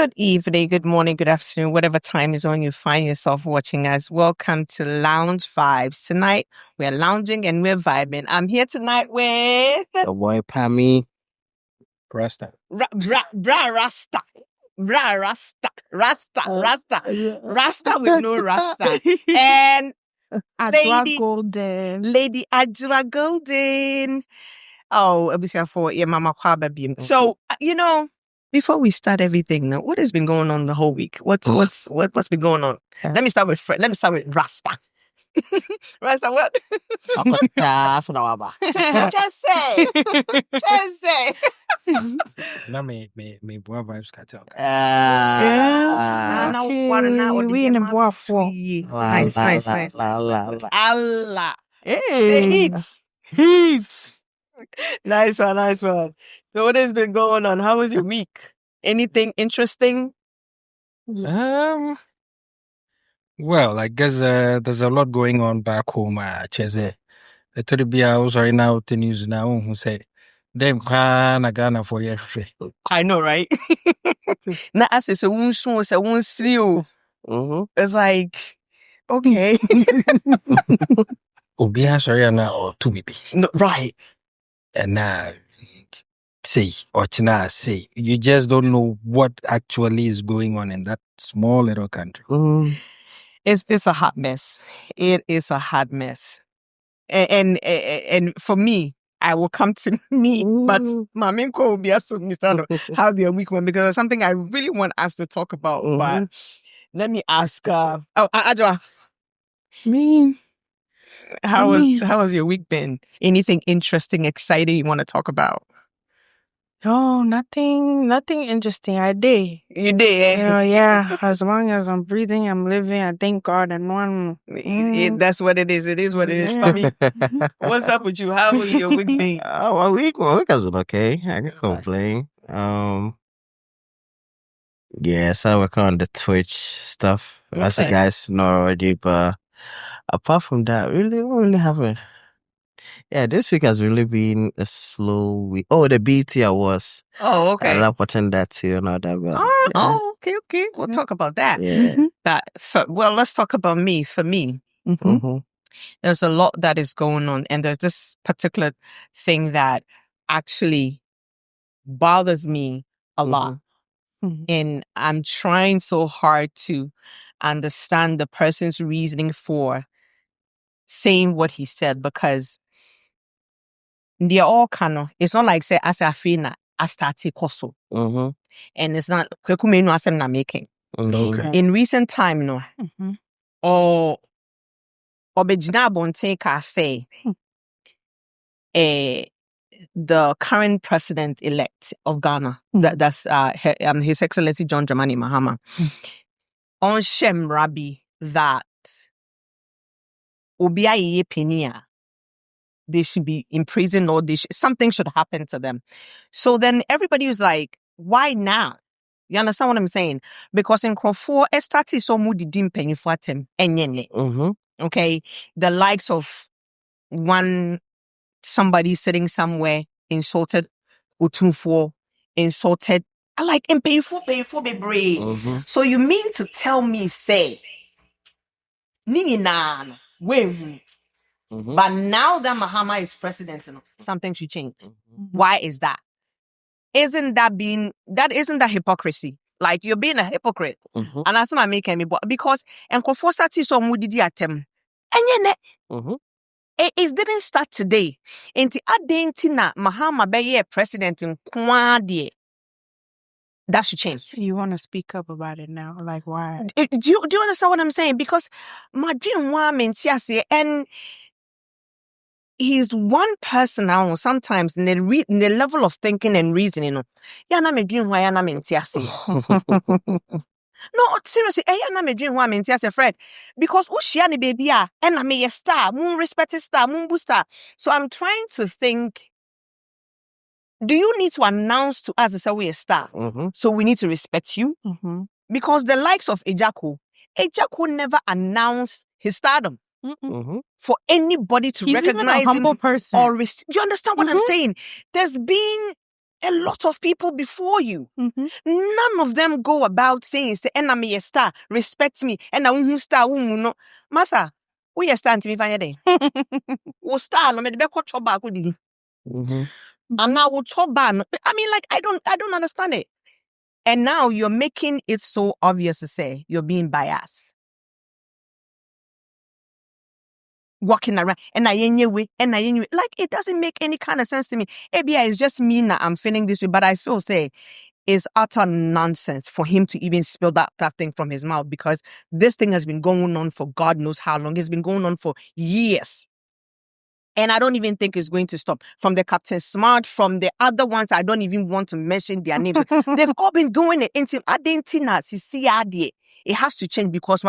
Good evening, good morning, good afternoon, whatever time zone you find yourself watching us. Welcome to Lounge Vibes. Tonight, we're lounging and we're vibing. I'm here tonight with... The boy Pami. Rasta. Rasta. Rasta with no Rasta. And Adjoa Golden. Lady Adjoa Golden. Oh, for your mama baby. So, before we start everything, now, what has been going on the whole week? What's been going on? Let me start with Rasta. Rasta, what? Just say. Now me boy vibes cartel. We in the boy for. Nice. Allah. Hey. Say heat. Nice one. So what has been going on? How was your week? Anything interesting? Well, I guess there's a lot going on back home. Cheze. I told you I was right now to news now who say them can Ghana for years. I know, right? Now I say so won't see you. It's like okay. Obia sorry now or two baby. No, right. And now say you just don't know what actually is going on in that small little country. It's a hot mess. It is a hot mess. And for me, I will come to me, but Maminko will be asking me how their week went because it's something I really want us to talk about. But let me ask Adjoa. Me. How has your week been? Anything interesting, exciting you want to talk about? Oh, nothing interesting. I did. You did, eh? Yeah. As long as I'm breathing, I'm living. I thank God. And one. That's what it is. It is what it is. Pami, what's up with you? How was your week been? My week has been okay. I can complain. Yeah, so I work on the Twitch stuff. As you guys know already, but apart from that, really haven't. Yeah, this week has really been a slow week. Oh, the BT Awards. Oh, okay. I love watching that too and all that. But, Oh, okay. We'll talk about that. Yeah. Let's talk about me. For me, there's a lot that is going on. And there's this particular thing that actually bothers me a lot. And I'm trying so hard to understand the person's reasoning for saying what he said because they're all it's not like say as I feel na I started koso. And it's not kwekumenu asem na making. Okay. In recent time, or obejina bonten ka say the current president-elect of Ghana, that's His Excellency John Dramani Mahama, on Shem Rabbi that Obia Ye Penia, they should be in prison or something should happen to them. So then everybody was like, why now? You understand what I'm saying? Because in Crawford, Estati so moody dim penny for them. Okay. The likes of somebody sitting somewhere insulted Utunfo, insulted. I like and painful, be brave. So you mean to tell me, say, Nini nan, wait. But now that Mahama is president, something should change. Why is that? Isn't that hypocrisy? Like you're being a hypocrite. And that's what I'm making me because and Kofosati so mudidi atem. And it didn't start today. Inti adentina Mahama be president in Kwadi. That should change. You want to speak up about it now? Like why? Do you understand what I'm saying? Because my dream woman, and he's one person now. Sometimes in the level of thinking and reasoning, yeah, na me dream why na me ntiase. No, seriously, na me dream why me ntiase, Fred. Because ushia ni baby and na me star, moon respected star, moon booster. So I'm trying to think. Do you need to announce to us that we're a star? So we need to respect you? Because the likes of Ejako never announced his stardom. For anybody to He's recognize even a humble him person. or you understand what I'm saying? There's been a lot of people before you. Mm-hmm. None of them go about saying, say, enemy a star, respect me, and I won't star, no. Masa, we are starting to be fine day. We star, no, me the back chop back with you. And now we'll chop back. I mean, like, I don't understand it. And now you're making it so obvious to say you're being biased. Walking around and I way. Like, it doesn't make any kind of sense to me. Maybe it's just me now, I'm feeling this way, but I feel say it's utter nonsense for him to even spill that thing from his mouth, because this thing has been going on for God knows how long. It's been going on for years. And I don't even think it's going to stop. From the Captain Smart, from the other ones, I don't even want to mention their names. They've all been doing it. It has to change, because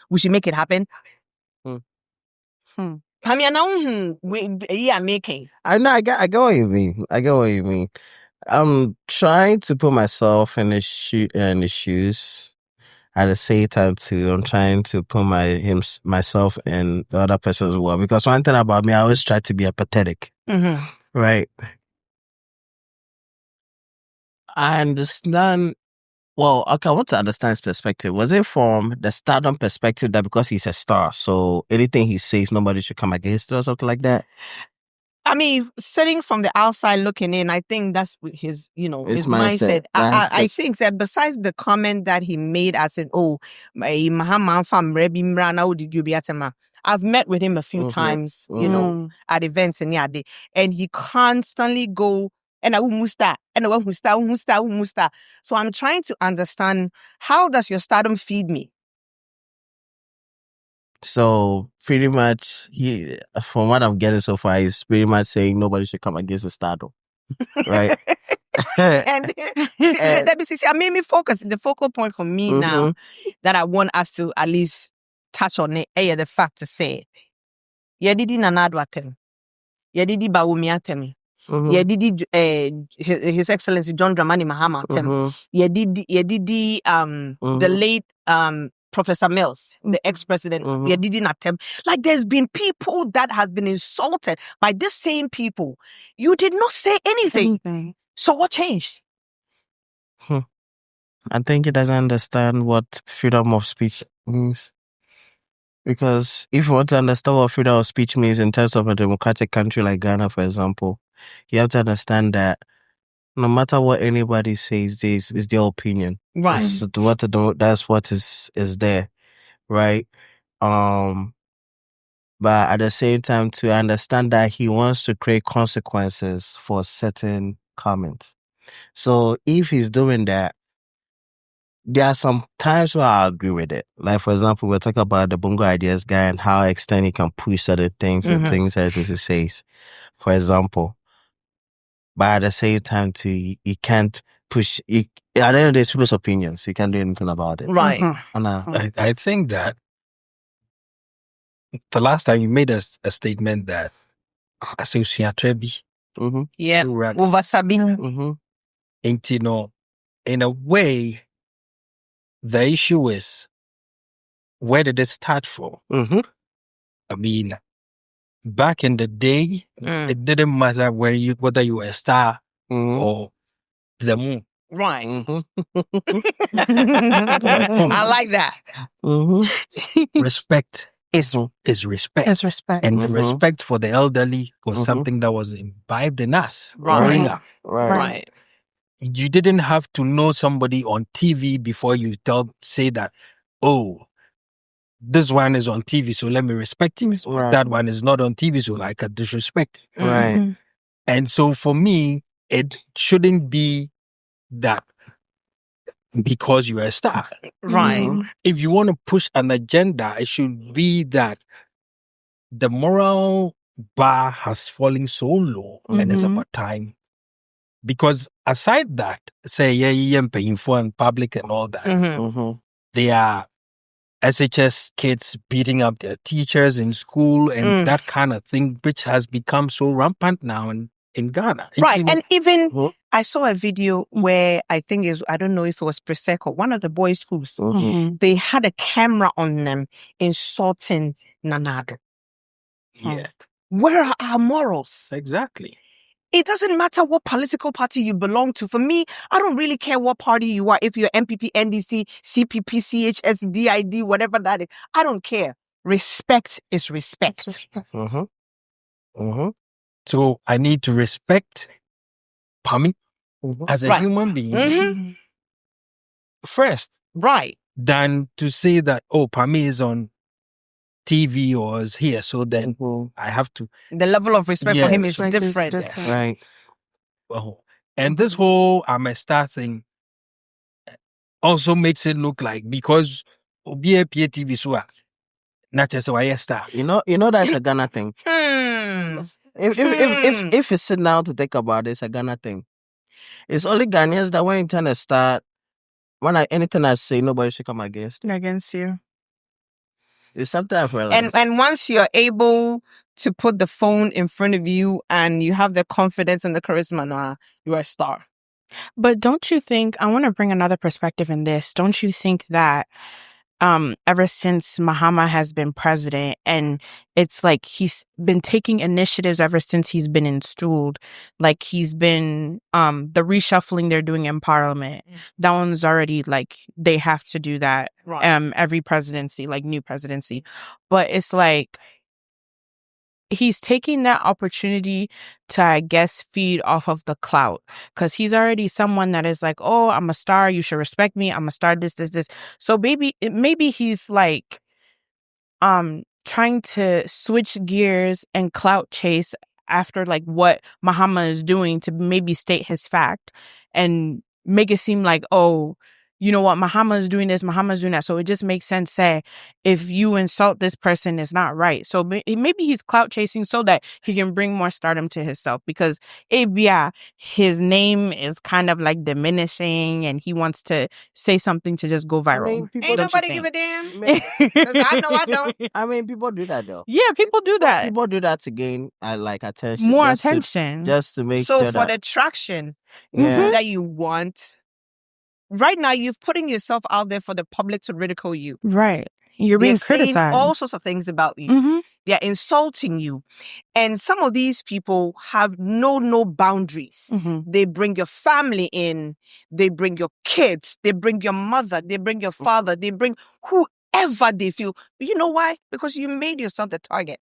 we should make it happen. Pami, now we are making. I know. I get what you mean. I'm trying to put myself in the shoes. At the same time, too, I'm trying to put myself in the other person as well. Because one thing about me, I always try to be empathetic. Mm-hmm. Right? I understand. Well, okay, I want to understand his perspective. Was it from the Stardom perspective that because he's a star, so anything he says, nobody should come against it or something like that? I mean, sitting from the outside looking in, I think that's his, his mindset. I think that besides the comment that he made, I said, I've met with him a few times, at events and he constantly go, and so I'm trying to understand, how does your Stardom feed me? So pretty much, from what I'm getting so far, he's pretty much saying nobody should come against the Stardom, right? and I made me focus. The focal point for me now that I want us to at least touch on it. The fact to say, Yedidi Nanadwatem, Yedidi Bawumiatem, Yedidi His Excellency John Dramani Mahama Tem, Yedidi the late Professor Mills, the ex-president, Yedidi Natem. Like, there's been people that has been insulted by these same people. You did not say anything. So what changed? I think he doesn't understand what freedom of speech means. Because if you want to understand what freedom of speech means in terms of a democratic country like Ghana, for example, you have to understand that no matter what anybody says, this is their opinion. Right. That's what is there, right? But at the same time, to understand that he wants to create consequences for certain comments. So if he's doing that, there are some times where I agree with it. Like, for example, we're talking about the Bongo Ideas guy and how extent he can push certain things and things that he says, for example. But at the same time, too, he can't push. At the end of the day, people's opinions. He can't do anything about it. Right. I think that the last time you made a statement that Association Trebi. Yeah. Over Sabine. In a way, the issue is, where did it start from? I mean, back in the day, it didn't matter whether you were a star or the moon. Right. I like that. Respect is respect. It's respect. And respect for the elderly was something that was imbibed in us. Right. You didn't have to know somebody on TV before you say that, oh, this one is on TV, so let me respect him. Right. That one is not on TV, so I can disrespect. Right. And so for me, it shouldn't be that because you are a star. Right. If you want to push an agenda, it should be that the moral bar has fallen so low and it's about time. Because aside that, say, painful and public and all that, there are SHS kids beating up their teachers in school and that kind of thing, which has become so rampant now in Ghana. Right. And even I saw a video where I don't know if it was Prosecco, one of the boys' schools. They had a camera on them insulting Nanado. Yeah. Where are our morals? Exactly. It doesn't matter what political party you belong to. For me, I don't really care what party you are. If you're MPP, NDC, CPP, CHS, DID, whatever that is, I don't care. Respect is respect. Mm-hmm. Mm-hmm. So I need to respect Pami as a Right. human being Mhm. first, Right. than to say that, oh, Pami is on TV or is here, so then Mm-hmm. I have to. The level of respect for him is Respect is different. different. Right. Well, and this whole I'm a star thing also makes it look like because Obi a TV so not just a star. You know that's a Ghana thing. If you sit down to think about it, it's a Ghana thing. It's only Ghanaians that when internet start, anything I say, nobody should come against. Against you. It's something I've realized. And once you're able to put the phone in front of you and you have the confidence and the charisma, nah, you're a star. But don't you think, I want to bring another perspective in this. Don't you think that ever since Mahama has been president, and it's like he's been taking initiatives ever since he's been installed, like he's been the reshuffling they're doing in parliament, that one's already like they have to do that Right. every presidency, like new presidency. But it's like he's taking that opportunity to, I guess, feed off of the clout, because he's already someone that is like, oh, I'm a star, you should respect me, I'm a star, this. So maybe he's like trying to switch gears and clout chase after like what Mahama is doing to maybe state his fact and make it seem like, oh, you know what, Mahama is doing this, Mahama is doing that. So it just makes sense, say, if you insult this person, it's not right. So maybe he's clout chasing so that he can bring more stardom to himself, because his name is kind of like diminishing and he wants to say something to just go viral. Ain't nobody give a damn. 'Cause I know I don't. I mean, people do that though. Yeah, people do that. People do that to gain attention. More just attention. just to make So sure for that, the traction yeah. that you want, right now you're putting yourself out there for the public to ridicule you. Right. You're being They're saying criticized. all sorts of things about you. Mm-hmm. They're insulting you. And some of these people have no boundaries. Mm-hmm. They bring your family in. They bring your kids. They bring your mother. They bring your father. They bring whoever they feel. You know why? Because you made yourself the target.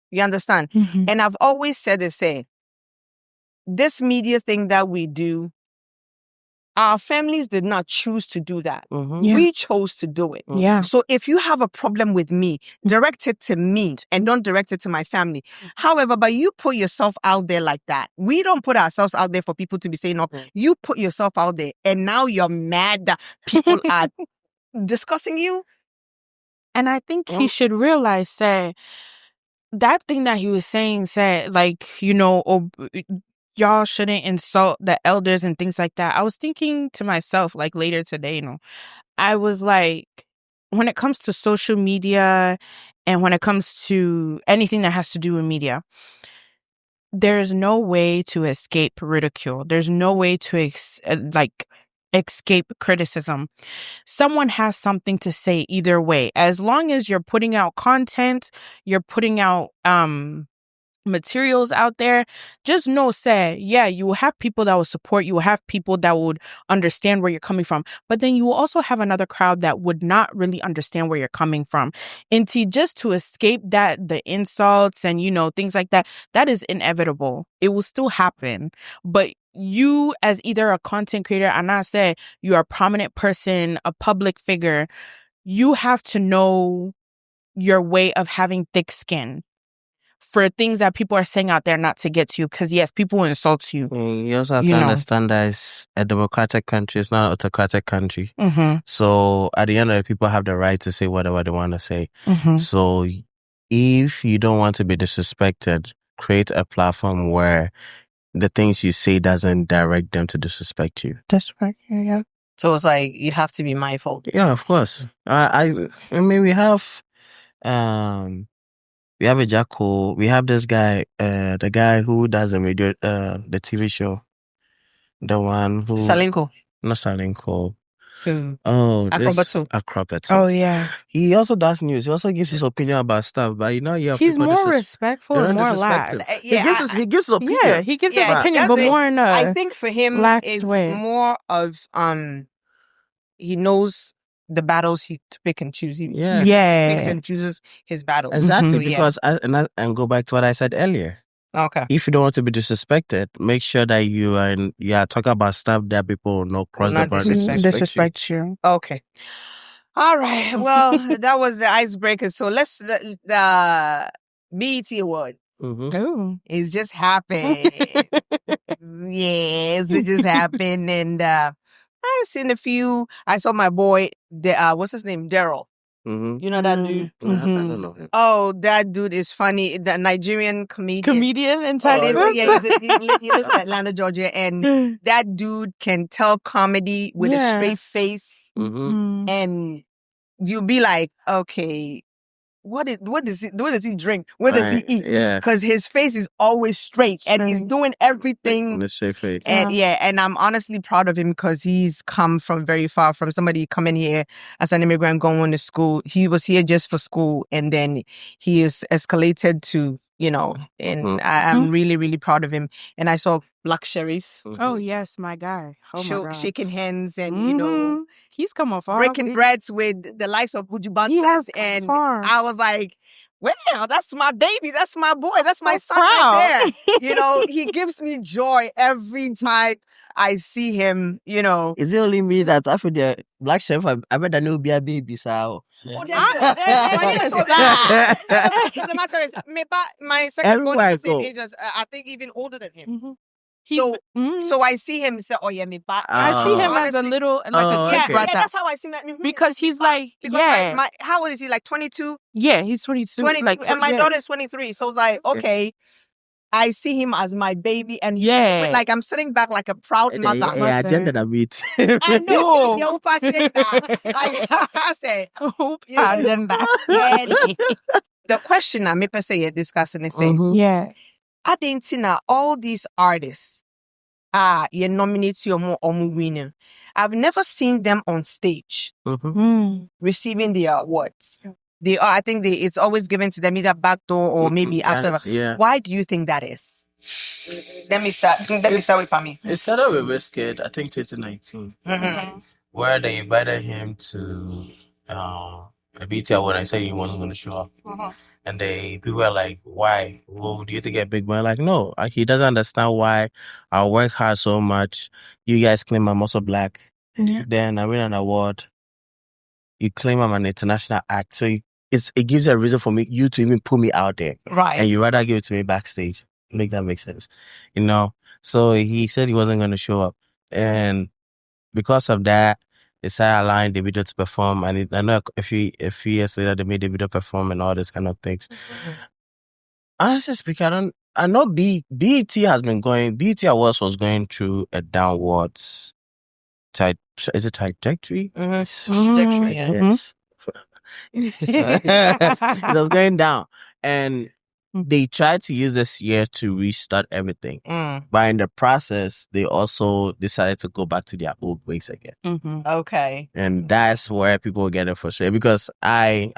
You understand? Mm-hmm. And I've always said this media thing that we do, our families did not choose to do that. Mhm. Yeah. We chose to do it. Yeah. So if you have a problem with me, direct it to me and don't direct it to my family. However, but you put yourself out there like that. We don't put ourselves out there for people to be saying, no, you put yourself out there and now you're mad that people are discussing you. And I think he should realize, say, that thing that he was saying, say, like, you know, y'all shouldn't insult the elders and things like that. I was thinking to myself, like, later today, you know, I was like, when it comes to social media and when it comes to anything that has to do with media, there's no way to escape ridicule. There's no way to escape criticism. Someone has something to say either way. As long as you're putting out content, you're putting out materials out there, just know, say, yeah, you will have people that will support you, will have people that would understand where you're coming from, but then you will also have another crowd that would not really understand where you're coming from. And just to escape that, the insults and, you know, things like that, that is inevitable. It will still happen. But you, as either a content creator, and I say you're a prominent person, a public figure, you have to know your way of having thick skin for things that people are saying out there not to get to you. Because yes, people will insult you. You also have to understand that it's a democratic country. It's not an autocratic country. Mm-hmm. So at the end of it, people have the right to say whatever they want to say. Mm-hmm. So if you don't want to be disrespected, create a platform where the things you say doesn't direct them to disrespect you. That's right. Yeah. So it's like, you have to be mindful. Yeah, of course. I mean, we have a Jacko. We have this guy, the guy who does the radio, the TV show, the one who Salinko. not Salinko. Oh, this Acrobato. Acrobato. Oh yeah. He also does news. He also gives his opinion about stuff, but you have He's people more disres- respectful they're and not more disrespectful. lax. Yeah, He gives his opinion. Yeah, he gives his Yeah, opinion, that's but it. more in I a think for him, laxed it's way. more of he knows the battles he to pick and choose. He picks and chooses his battles. Exactly, So, because and go back to what I said earlier. Okay. If you don't want to be disrespected, make sure that you are talking about stuff that people will not cross the Not boundary disrespect disrespect you. Okay. All right. Well, that was the icebreaker. So let's the BET award. Oh. It's just happened. Yes, it just happened, and I seen a few. I saw my boy, what's his name, Daryl. You know that dude? I don't know him. Oh, that dude is funny. The Nigerian comedian. Comedian in Texas. He lives in Atlanta, Georgia, and that dude can tell comedy with a straight face, and you'll be like, okay, what does he drink? What does he eat? Yeah. Because his face is always straight and he's doing everything. In a straight face. And and I'm honestly proud of him because he's come from very far, from somebody coming here as an immigrant going to school. He was here just for school, and then he is escalated to, and I'm really, really proud of him. And I saw Black Sherry's. Oh yes, my guy. Oh my God. Shaking hands and he's come off breaking breads with the likes of Buju Banton, and far. I was like, well, that's my baby, that's my boy, that's my son proud. right there. He gives me joy every time I see him. Is it only me that after the Black Chef, I bet I know be a baby, so. So the matter is, my second born is the same age as, I think even older than him. So I see him say, "Oh yeah, me back." I see him as a little, like a kid brother. Yeah, that's how I see him. Because he's like, how old is he? Like 22? Yeah, he's 22. 22, like, and my daughter is 23. So it's like, okay, I see him as my baby, and like I'm sitting back like a proud mother. Yeah, agenda that meet. I know. I said, agenda. The question I may say you're discussing is saying, I didn't see now all these artists you nominate you or winning. I've never seen them on stage receiving the awards. I think it's always given to them either back door or maybe after. Yeah. Why do you think that is? Let me start with Pami. It started with Wizkid, I think 2019, where they invited him to a BT award. I said he wasn't going to show up. And people were like, why? Well, do you think a big man? Like, no, he doesn't understand why I work hard so much. You guys claim I'm also black. Yeah. Then I win an award. You claim I'm an international act. So it gives a reason for you to even put me out there. Right. And you rather give it to me backstage. Make that make sense. So he said he wasn't going to show up. And because of that, they started allowing Davido to perform, and I know a few years later they made Davido perform and all these kind of things. Honestly speaking, I know BET Awards was going through a downwards is it trajectory? Trajectory. Yes. It was going down, and they tried to use this year to restart everything. But in the process, they also decided to go back to their old ways again. Okay. And that's where people get frustrated, because I'll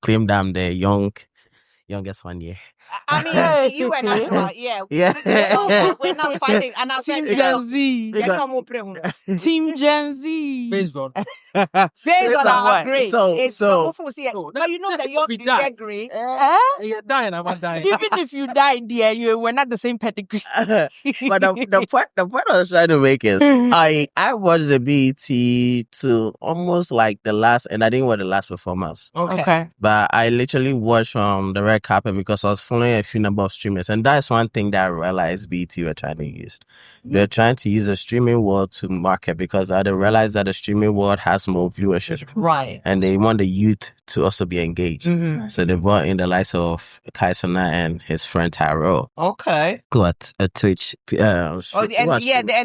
claim that I'm the youngest one here. I mean, you and Adjoa, yeah. We're not fighting. And I'm Team Gen Z. Team Gen Z. Based on our grade. So now you know that you're their grade. you're dying, I'm not dying. Even if you died there, you were not the same pedigree. But the point I was trying to make is I watched the BET to almost like the last, and I didn't watch the last performance. Okay. But I literally watched the red carpet because I was following a few number of streamers, and that's one thing that I realized BET were trying to use. They're trying to use the streaming world to market, because they realized that the streaming world has more viewership. Right. And they want the youth to also be engaged. Mm-hmm. So they brought in the likes of Kaisana and his friend Tyrell. Okay. Got a Twitch. And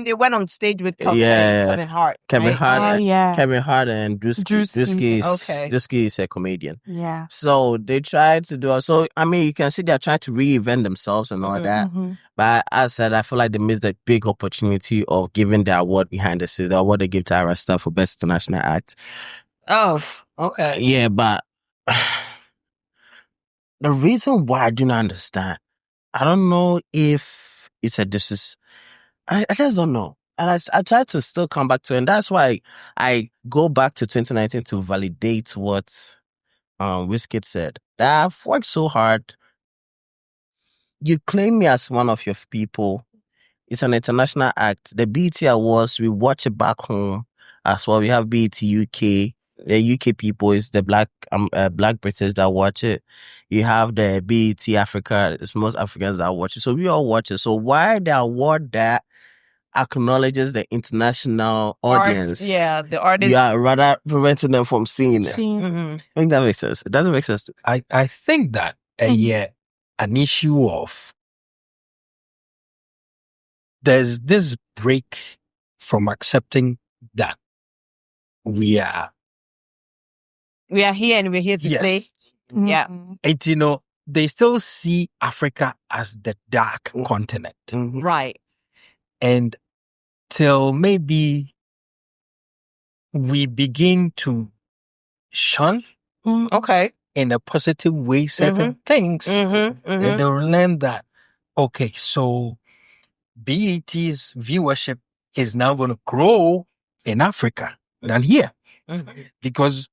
they went on stage with Kevin Hart. Kevin right? Hart. Oh, yeah. Kevin Hart and Drewski. Drewski is a comedian. Yeah. So they tried to do. So I mean, you can see they're trying to reinvent themselves and all that. But as I said, I feel like they missed a big opportunity of giving the award behind the scenes, the award they give to Rasta for Best International Act. Oh, okay. Yeah, but the reason why I do not understand, I don't know if it's I just don't know. And I try to still come back to it. And that's why I go back to 2019 to validate what Wizkid said. That I've worked so hard. You claim me as one of your people. It's an international act. The BET Awards, we watch it back home as well. We have BET UK. The UK people is the black British that watch it. You have the BET Africa. It's most Africans that watch it. So we all watch it. So why the award that acknowledges the international audience? The artists. You are rather preventing them from seeing it. Mm-hmm. I think that makes sense. It doesn't make sense. I think that an issue of there's this break from accepting that we are here and we're here to stay. Yeah. And they still see Africa as the dark continent. Mm-hmm. Right. And till maybe we begin to shun Okay. in a positive way certain things, and they'll learn that, okay, so BET's viewership is now going to grow in Africa than here because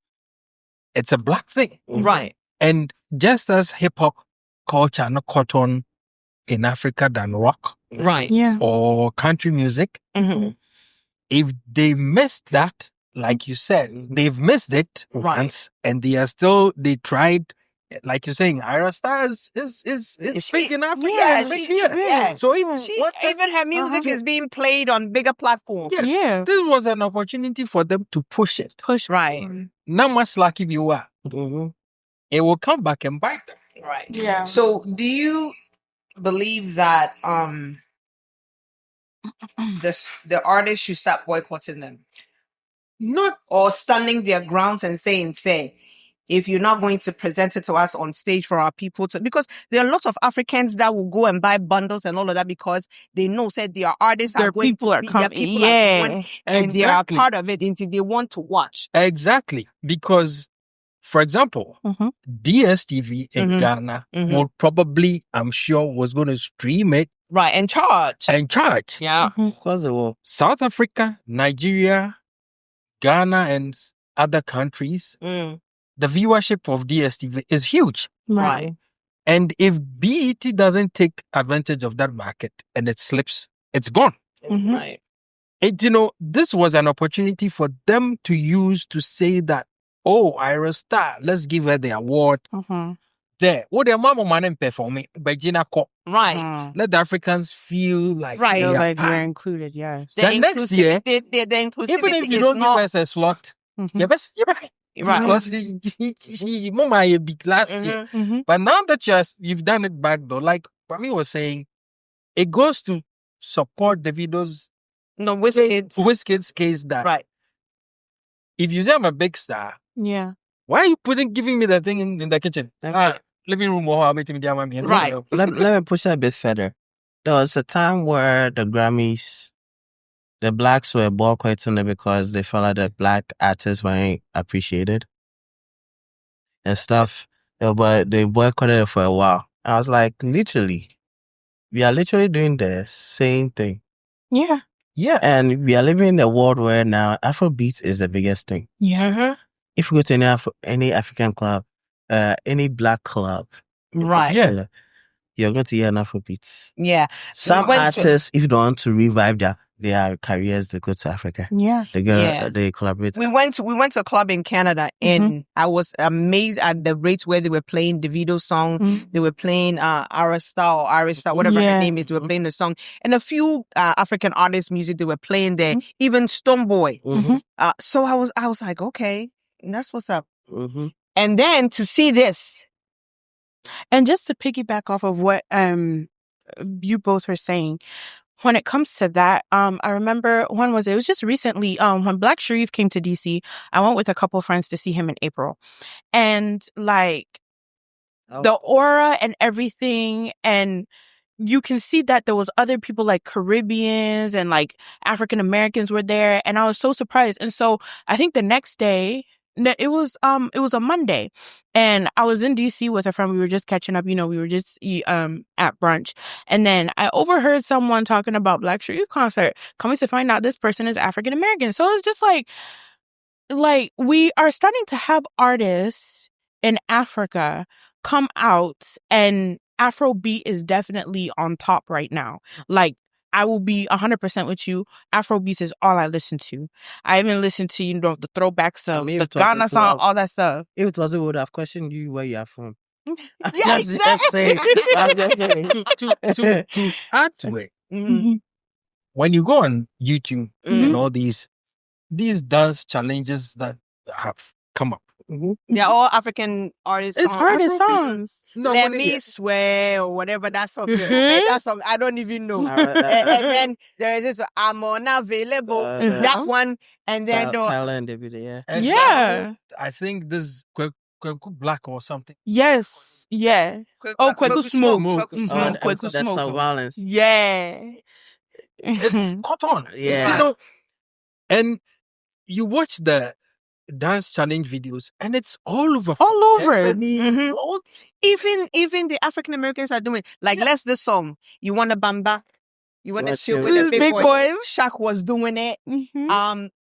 it's a black thing. Right. And just as hip-hop culture not caught on in Africa than rock Right. Yeah. or country music, if they missed that, like you said, they've missed it. Right. And they tried, like you're saying, Rasta is speaking Africa. Yeah, she's here. yeah. So even her music is being played on bigger platforms. yes, Yeah. this was an opportunity for them to push it. Right. Now much like if you are, it will come back and bite them. Right. Yeah. So do you believe that the artists should stop boycotting them? Not Or standing their grounds and saying, if you're not going to present it to us on stage for our people to, because there are lots of Africans that will go and buy bundles and all of that because they know their artists Their are going people to are be, coming. their people Yeah. are going, and they are part of it until they want to watch. exactly because, for example, DSTV in Ghana would probably, I'm sure, was going to stream it Right, and charge. Yeah. Of course they will. South Africa, Nigeria, Ghana, and other countries, the viewership of DSTV is huge. Right. And if BET doesn't take advantage of that market and it slips, it's gone. Right. And, this was an opportunity for them to use to say that, oh, Ira Star, let's give her the award. There. Oh, their mama man performing by Gina Ko. Right. Let the Africans feel like Right. they Feel are like part. we're included, yes. Then next year, the inclusivity even if you is don't not give us a slot, you're right. right. Because Mama a big last year. But now that you've done it back though, like Pami was saying, it goes to support Davido's Wizkid's case that Right. if you say I'm a big star, Yeah. why are you giving me that thing in the kitchen? Living room or how Right. Let me push that a bit further. There was a time where the Grammys, the blacks were boycotting it because they felt like the black artists weren't appreciated and stuff. But they boycotted it for a while. I was like, literally, we are literally doing the same thing. Yeah. Yeah. And we are living in a world where now Afrobeat is the biggest thing. Yeah. If you go to any African club, any black club, Right. Yeah. you're going to hear an Afrobeat. Yeah. Some artists, if you don't want to revive their careers, they go to Africa. Yeah. They collaborate. We went to a club in Canada and I was amazed at the rates where they were playing Davido's song. They were playing Arista, whatever her name is. They were playing the song. And a few African artists' music they were playing there. Even Stonebwoy. So I was like, okay, that's what's up. And then to see this. And just to piggyback off of what you both were saying, when it comes to that, I remember when was it? It was just recently, when Black Sharif came to DC, I went with a couple of friends to see him in April. And like the aura and everything, and you can see that there was other people like Caribbeans and like African Americans were there, and I was so surprised. And so I think the next day, it was a Monday, and I was in DC with a friend. We were just catching up, we were just at brunch, and then I overheard someone talking about Black Sharif concert, coming to find out this person is African American. So it's just like we are starting to have artists in Africa come out, and Afrobeat is definitely on top right now. Like, I will be 100% with you. Afrobeat is all I listen to. I even listen to, the throwbacks of the Ghana song, all that stuff. If it was, it would have questioned you where you are from. Yeah, just saying. I'm just saying. To add to it, when you go on YouTube and all these dance challenges that have come up, they're all African artists. It's artist songs. No, Let me swear, or whatever that song. That song, I don't even know. And then there is this, I'm unavailable. That one, and then Thailand, yeah. Yeah. I think this Kweku Black or something. Yes. Yeah. Kweku Smoke. Kweku That's Smoke. some violence. Yeah. It's caught on. Yeah. And you watch the dance challenge videos, and it's all over. Even the African Americans are doing let's this song. You want a bamba? You want to chill with the big boys? Shaq was doing it.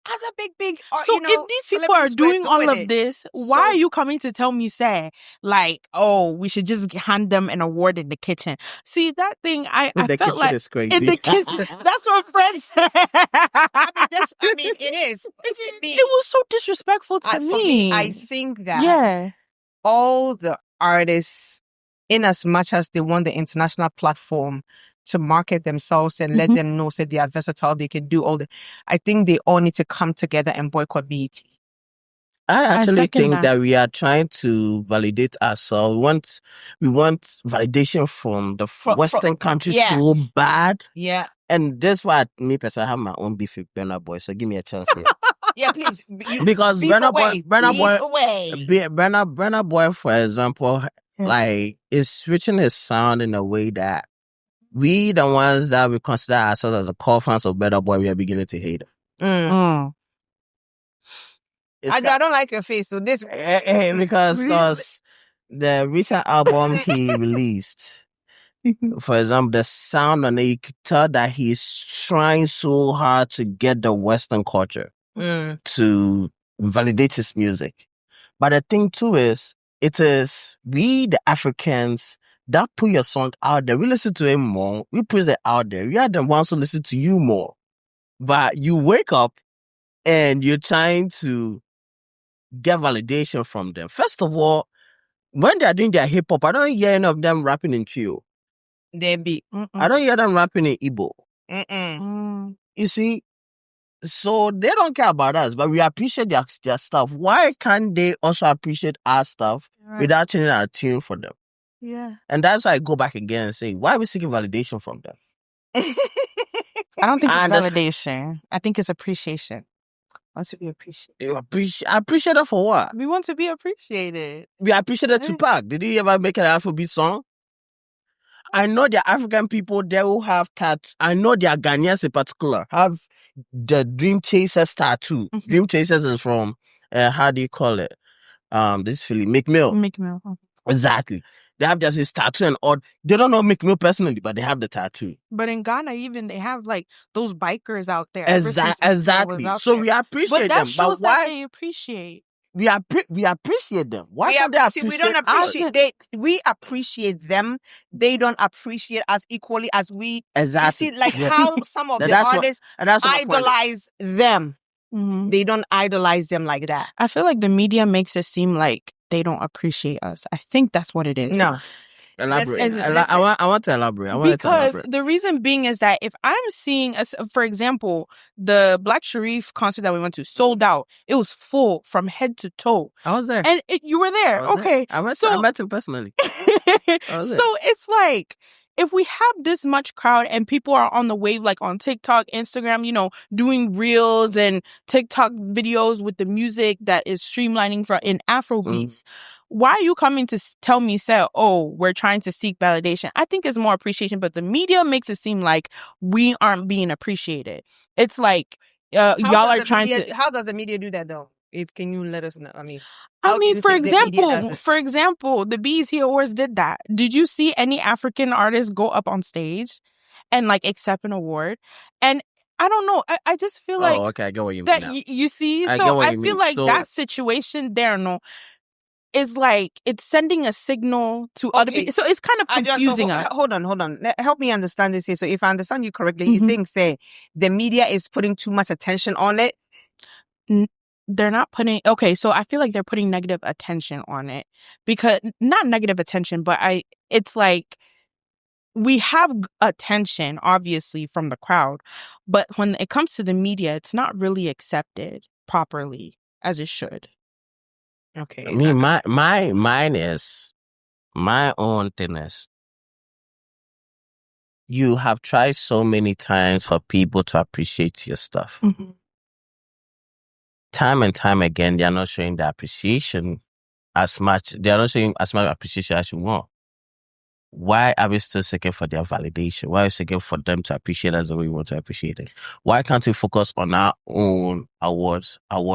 Other big. So if these people are doing all of this, why are you coming to tell me, we should just hand them an award in the kitchen? See, that thing, I the felt like is crazy. in the kitchen. That's what Fred said. It is. It was so disrespectful to me. For me, I think that all the artists, in as much as they want the international platform to market themselves and let them know they are versatile, they can do I think they all need to come together and boycott BET. I actually think that we are trying to validate ourselves. We want validation from the Western countries so bad. Yeah. And that's why me personally have my own beef with Burna Boy. So give me a chance here. Yeah, please. Because Burna Boy, for example, is switching his sound in a way that we, the ones that we consider ourselves as the core fans of Burna Boy, we are beginning to hate him. I don't like your face, so this because the recent album he released, for example, the sound on it, you could tell that he's trying so hard to get the Western culture to validate his music. But the thing too is, it is we, the Africans, that put your song out there. We listen to it more. We put it out there. We are the ones who listen to you more. But you wake up and you're trying to get validation from them. First of all, when they're doing their hip hop, I don't hear any of them rapping in Kyo. They be. I don't hear them rapping in Igbo. You see, so they don't care about us, but we appreciate their stuff. Why can't they also appreciate our stuff without changing our tune for them? Yeah. And that's why I go back again and say, why are we seeking validation from them? I don't think it's validation. I think it's appreciation. I want to be appreciated. Appreciated for what? We want to be appreciated. We appreciated Tupac. Did he ever make an Afrobeat song? I know there are African people there who have tattoos. I know there are Ghanaians in particular have the Dream Chasers tattoo. Dream Chasers is from, how do you call it? This Philly, McMill. McMill. Okay. Exactly. They have just his tattoo and all. They don't know McMill personally, but they have the tattoo. But in Ghana, even they have those bikers out there. Exactly. So we appreciate them. But why they appreciate? We appreciate them. Why can't they appreciate? We don't appreciate. We appreciate them. They don't appreciate us equally as we. Exactly. You see, how some of the artists idolize them. They don't idolize them like that. I feel like the media makes it seem like they don't appreciate us. I think that's what it is. No. Elaborate. Listen. I want to elaborate. Because the reason being is that if I'm seeing, for example, the Black Sharif concert that we went to sold out, it was full from head to toe. I was there. And you were there. Okay. I met him personally. So it's like, if we have this much crowd and people are on the wave, like on TikTok, Instagram, doing reels and TikTok videos with the music that is streamlining in Afrobeats, why are you coming to tell me, we're trying to seek validation? I think it's more appreciation, but the media makes it seem like we aren't being appreciated. It's like, y'all are trying to... How does the media do that, though? Can you let us know? For example, the BET Awards did that. Did you see any African artists go up on stage and accept an award? And I don't know. I just feel like... okay, I get what you mean now. You see? I feel like that situation there, is like, it's sending a signal to other people. So it's kind of confusing us. Hold on. Help me understand this here. So if I understand you correctly, you think, the media is putting too much attention on it? They're not putting... Okay, so I feel like they're putting negative attention on it. Because... Not negative attention, but it's like... We have attention, obviously, from the crowd. But when it comes to the media, it's not really accepted properly as it should. Okay. I mean, mine is... My own thing is... You have tried so many times for people to appreciate your stuff. Mm-hmm. Time and time again, they are not showing the appreciation as much. They are not showing as much appreciation as you want. Why are we still seeking for their validation? Why are we seeking for them to appreciate us the way we want to appreciate it? Why can't we focus on our own award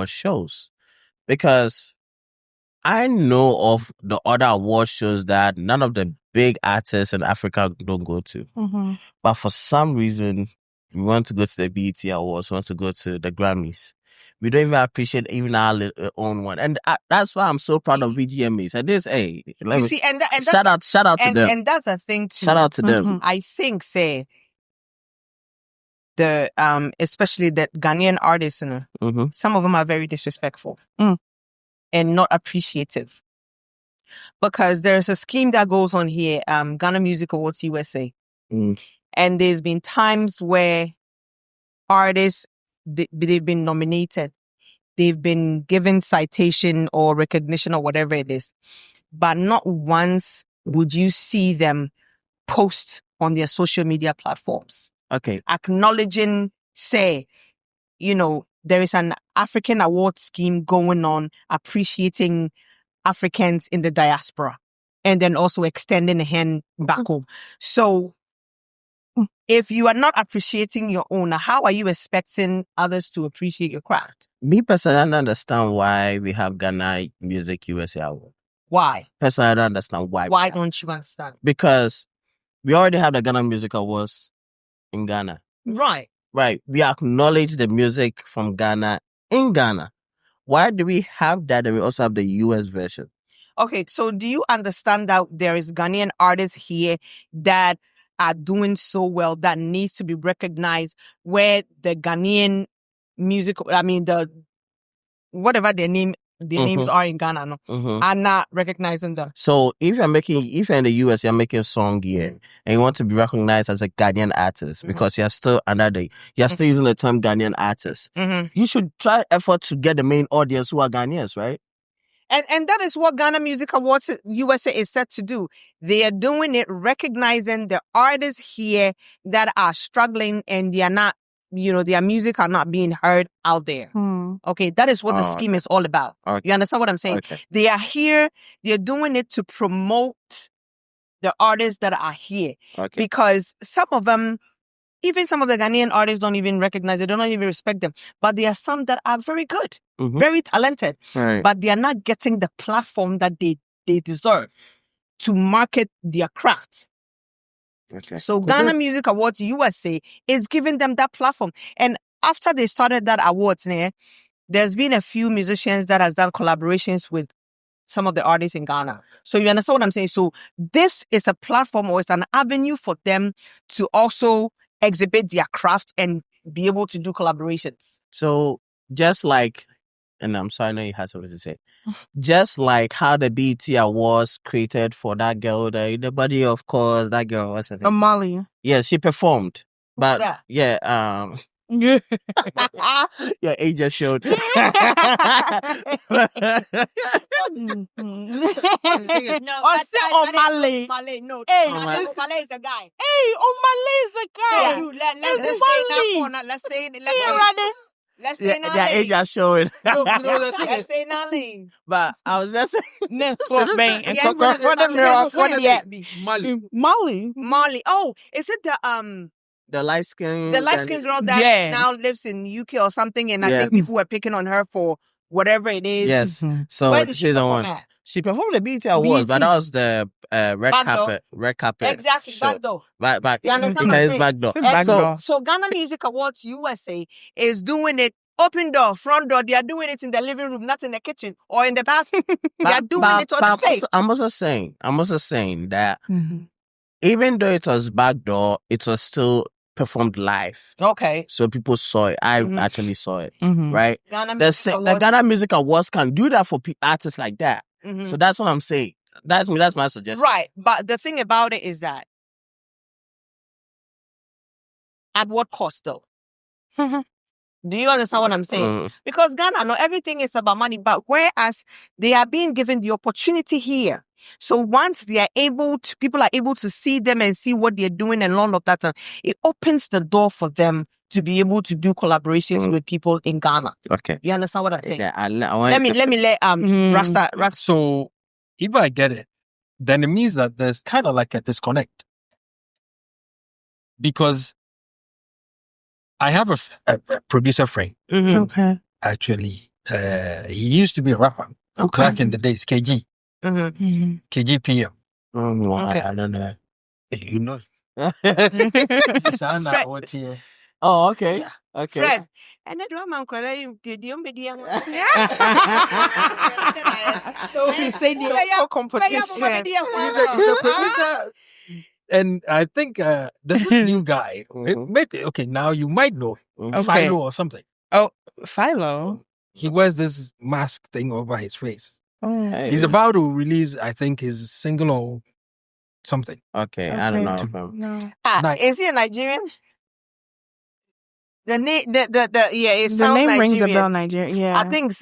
shows? Because I know of the other award shows that none of the big artists in Africa don't go to. Mm-hmm. But for some reason, we want to go to the BET Awards, we want to go to the Grammys. We don't even appreciate even our own one. And that's why I'm so proud of VGMAs. And this, shout out to them. And that's the thing too. Shout out to them. Mm-hmm. I think, especially the Ghanaian artists, some of them are very disrespectful and not appreciative. Because there's a scheme that goes on here, Ghana Music Awards USA. And there's been times where artists, they've been nominated. They've been given citation or recognition or whatever it is. But not once would you see them post on their social media platforms. Okay. Acknowledging, there is an African award scheme going on, appreciating Africans in the diaspora. And then also extending a hand back home. So... If you are not appreciating your own, how are you expecting others to appreciate your craft? Me personally, I don't understand why we have Ghana Music USA Award. Why? Personally, I don't understand why. Why don't you understand? Because we already have the Ghana Music Awards in Ghana. Right. We acknowledge the music from Ghana in Ghana. Why do we have that and we also have the US version? Okay, so do you understand that there is Ghanaian artists here that are doing so well that needs to be recognized, where the Ghanaian music, whatever their names are in Ghana, are not recognizing them. So if you're in the US, you're making a song here and you want to be recognized as a Ghanaian artist because you're still still using the term Ghanaian artist, you should try effort to get the main audience who are Ghanaians, right? And that is what Ghana Music Awards USA is set to do. They are doing it, recognizing the artists here that are struggling and they are not, their music are not being heard out there. Okay, that is what the scheme is all about. You understand what I'm saying? Okay. They are here, they're doing it to promote the artists that are here. Okay. Because some of them, even some of the Ghanaian artists don't even recognize it, don't even respect them. But there are some that are very good, very talented. Right. But they are not getting the platform that they deserve to market their craft. Okay. So Ghana Music Awards USA is giving them that platform. And after they started that awards, there's been a few musicians that has done collaborations with some of the artists in Ghana. So you understand what I'm saying? So this is a platform or it's an avenue for them to also exhibit their craft and be able to do collaborations. So just like and I'm sorry, I know you had something to say. Just like how the BET Awards created for that girl, the body, of course, that girl, what's her name? Molly. Yeah, she performed. But that? yeah, Yeah. your age just showed. No, On Malay. Malay, no. Hey, Malay is a guy. Hey, Molly is a guy. Let's stay in that corner. Let's stay in Their age just showing. No, you know the thing Let's is, stay in our lane. But I was just saying, Next what bang and Yeah, Mali. Molly. Molly. Oh, is it the light skin. the light skinned girl that now lives in UK or something? And I Yeah. think people were picking on her for whatever it is. Yes. Mhm. So Where did she she's the perform one. at? She performed the BET Awards, but BET. that was the red Back door. carpet. Red carpet. Exactly, show. back door. Back. You understand what Because I'm it's saying? back door. It's back So door. So Ghana Music Awards USA is doing it open door, front door. They are doing it in the living room, not in the kitchen or in the bathroom. They are doing it on the stage. I'm also saying that Mhm. even though it was back door, it was still performed live. Okay. So people saw it. I Mhm. actually saw it. Mhm. Right? Ghana The Music Awards. Ghana Music Awards can do that for artists like that. Mhm. So that's what I'm saying. That's my suggestion. Right. But the thing about it is that at what cost though? Do you understand what I'm saying? Mm. Because Ghana, no, everything is about money, but whereas they are being given the opportunity here. So once they are people are able to see them and see what they're doing and all of that, it opens the door for them to be able to do collaborations with people in Ghana. Okay. You understand what I'm saying? Yeah, I Let want me let Rasta. So if I get it, then it means that there's kind of like a disconnect. Because I have a producer friend, Mhm. Okay. actually. He used to be a rapper back in the days, KG. Mhm. Mhm. KGPM. Okay. I don't know. You know. Fred. Oh, okay. Yeah. Okay. Fred, and then man So he said the competition. He's a producer. And I think there's this new guy. Maybe, okay, now you might know him. Okay. Philo or something. Oh, Philo. He wears this mask thing over his face. Oh. Hey. He's about to release, I think, his single or something. Okay, I don't know. No. Is he a Nigerian? The name, it The sounds name Nigerian. rings a bell, Nigeria. Yeah. I think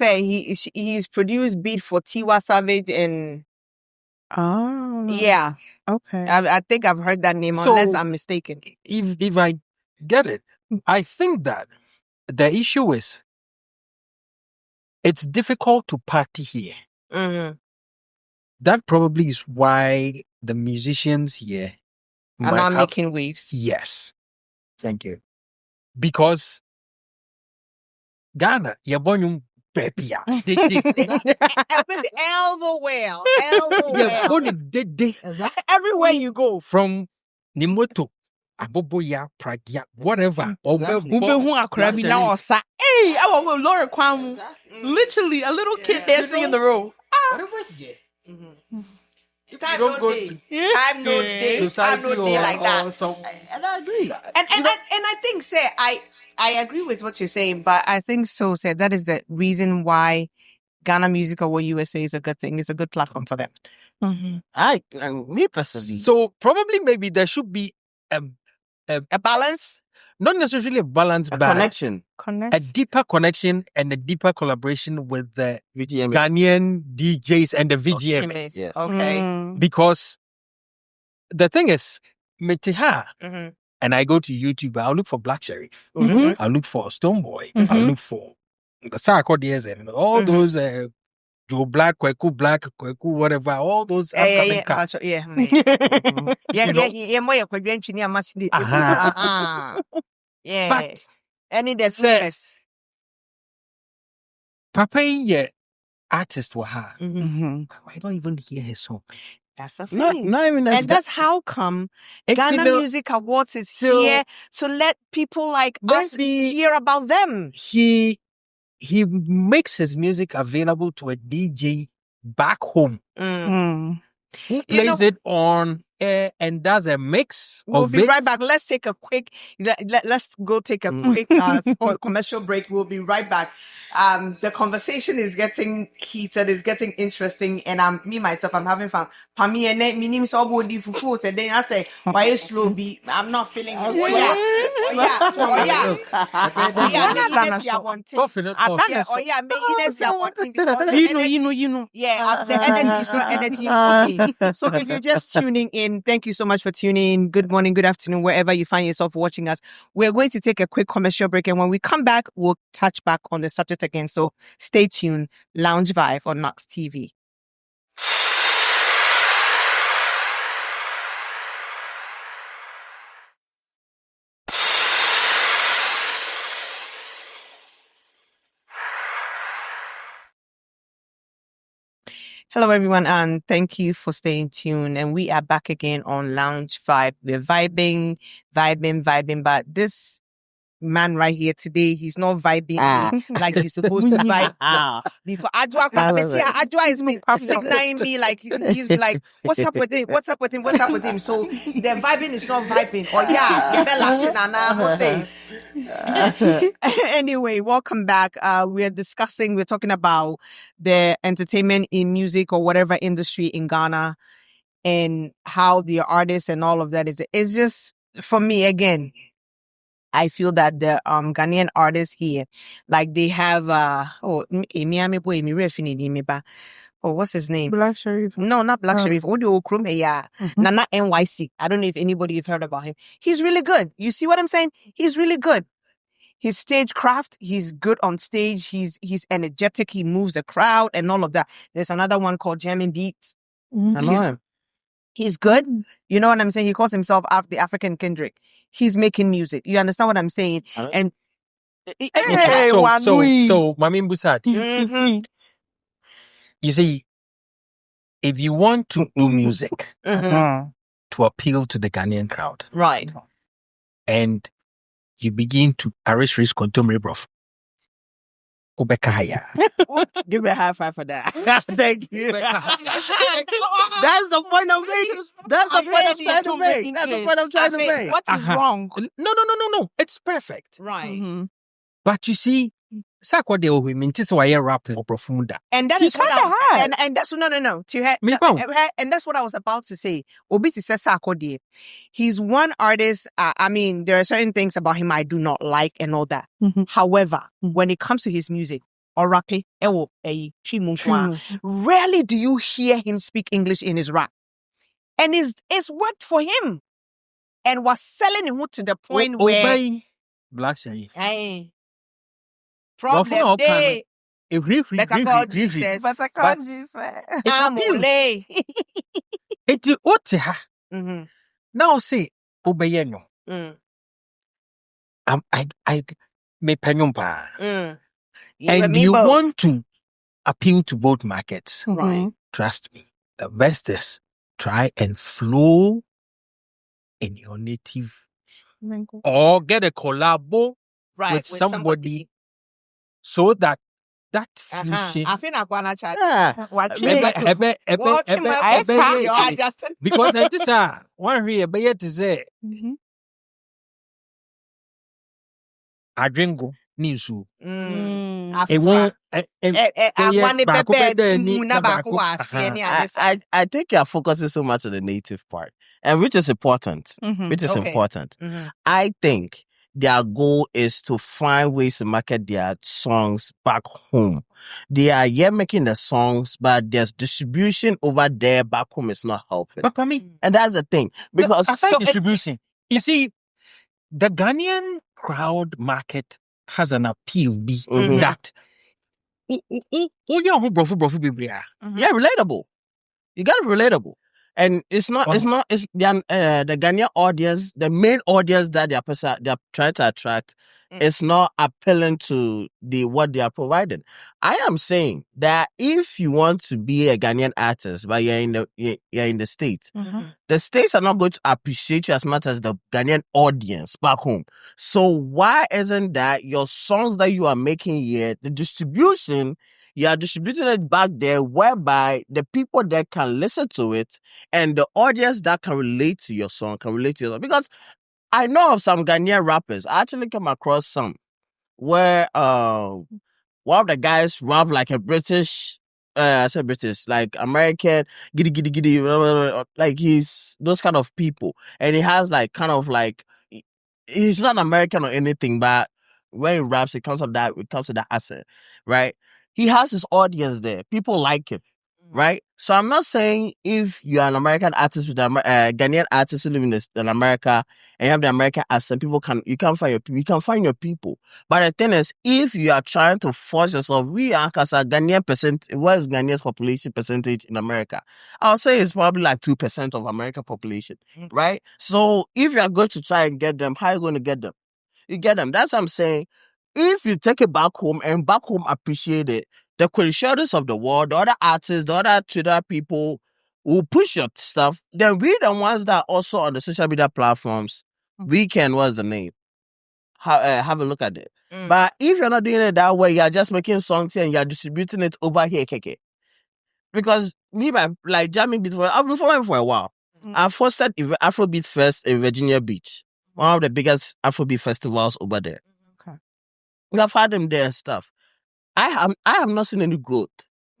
he's produced beat for Tiwa Savage and Oh. yeah, Okay. I think I've heard that name So- unless I'm mistaken. If I get it, I think that the issue is it's difficult to party here. Mm-hmm. That probably is why the musicians here And might I'm have- making waves. Yes. Thank you. Because Ghana, you're born baby. Elderwell. Elderwell. Everywhere you go. From Nimoto, Aboboya, Pragia, whatever. Ubehu akra bi na osa. Hey, I want to Laura Kwamu. Literally a little kid dancing in the room. Whatever here. If Time you don't no go day. to Time no day. Time society no day like that. or some, And I agree. And I think, say, I agree with what you're saying, but I think so, say, that is the reason why Ghana Music Award USA is a good thing. It's a good platform for them. Mm-hmm. Me personally. so probably maybe there should be A balance? not necessarily a balance, A but connection. a Connect. deeper connection and a deeper collaboration with the VTM. Ghanaian DJs and the VGM. Yes. Okay. Mm. Because the thing is, Metiha, Mm-hmm. and I go to YouTube, I'll look for Black Sheriff. Mhm. I'll look for Stoneboy. Mhm. I'll look for the Sarkodie and all Mhm. those Joe Black, Kweku, whatever, all those upcoming cats. Yeah. You know? Yeah, more kwadwantwi ni much. Uh-huh. Yeah. But Any the Say- first. Papa, yeah, artist wa ha. Mhm. I don't even hear his song. That's the Not thing. even And that's how come Ghana Music Awards is So- here to let people like us Maybe- hear about them. He makes his music available to a DJ back home Mm. Mm. who You plays know- it on air and does a mix We'll of be it. right back. Let's take a quick. Let's go take a quick commercial break. We'll be right back. The conversation is getting heated. It's getting interesting, and me myself, I'm having fun. Pami and me name so body fufu. So then I say, why is slow be? I'm not feeling it. Oh yeah. You know. Yeah, the energy is not energy for me. So if you're just tuning in, thank you so much for tuning in. Good morning, good afternoon, wherever you find yourself watching us. We're going to take a quick commercial break, and when we come back, we'll touch back on the subject again. So stay tuned. Lounge Vibe on Knox TV. Hello, everyone, and thank you for staying tuned. And we are back again on Lounge Vibe. We're vibing, but this man right here today, he's not vibing like he's supposed to vibe. Because Adjoa is signaling me like he's like, what's up with him? What's up with him? What's up with him? So the vibing is not vibing. Oh yeah, anyway, welcome back. We're talking about the entertainment in music or whatever industry in Ghana and how the artists and all of that is. It's just, for me, again, I feel that the Ghanaian artists here, like they have what's his name? Black Sharif. No, not Black Sharif. Audio Krum, Nana NYC. I don't know if anybody have heard about him. He's really good. You see what I'm saying? He's really good. His stage craft, he's good on stage. He's energetic. He moves the crowd and all of that. There's another one called Jamming Beats. I know him. He's good. You know what I'm saying? He calls himself the African Kendrick. He's making music. You understand what I'm saying? And so Mami Busad, you see, if you want to do music to appeal to the Ghanaian crowd, right, and you begin to risk contemporary broth. Give me a high five for that. Thank you. That's the point I'm making. That's the point I'm trying to make. That's the point I'm trying to make. What is wrong? No. It's perfect. Right. Mm-hmm. But you see, and that is what I and that's no. To her, and that's what I was about to say. Obisi says Sarkodie. He's one artist. I mean, there are certain things about him I do not like and all that. Mm-hmm. However, when it comes to his music, or rapping, rarely do you hear him speak English in his rap, and it's worked for him, and was selling him to the point where Black Sharif. Problem day. Better call Jesus. Amole. It's what now say Obeyenyo. I me penyumpa. And you want to appeal to both markets, right? Trust me. The best is try and flow in your native, or get a collabo with somebody. So that fusion, because it is one here, but to say, I drink Nisu. I think you're focusing so much on the native part, and which is important. Important. I think their goal is to find ways to market their songs back home. They are making the songs, but there's distribution over there back home is not helping. But for me, and that's the thing, because distribution. You see, the Ghanaian crowd market has an appeal that relatable. You gotta be relatable. And it's the Ghanaian audience, the main audience that they're trying to attract is not appealing to what they are providing. I am saying that if you want to be a Ghanaian artist, but you're in the States, the States are not going to appreciate you as much as the Ghanaian audience back home. So why isn't that your songs that you are making here, the distribution, you are distributing it back there whereby the people that can listen to it and the audience that can relate to your song can relate to your song. Because I know of some Ghanaian rappers. I actually came across some where one of the guys rap like a British, I said British, like American, giddy giddy giddy, blah, blah, blah, like he's those kind of people, and he has like kind of like he's not American or anything, but when he raps, it comes to that accent, right? He has his audience there. People like him, right? So I'm not saying if you're an American artist with a Ghanaian artist who live in America and you have the American accent, you can find your people. But the thing is, if you are trying to force yourself, we are as a Ghanaian what is Ghanaian's population percentage in America? I'll say it's probably like 2% of American population, right? So if you are going to try and get them, how are you going to get them? You get them. That's what I'm saying. If you take it back home and back home appreciate it, the creators of the world, the other artists, the other Twitter people who push your stuff, then we the ones that also on the social media platforms, we can, what's the name? Have a look at it. But if you're not doing it that way, you're just making songs and you're distributing it over here, KK. Because me, like jamming beats, I've been following for a while. I've hosted Afrobeat Fest in Virginia Beach, one of the biggest Afrobeat festivals over there. We have had them there and stuff. I have not seen any growth.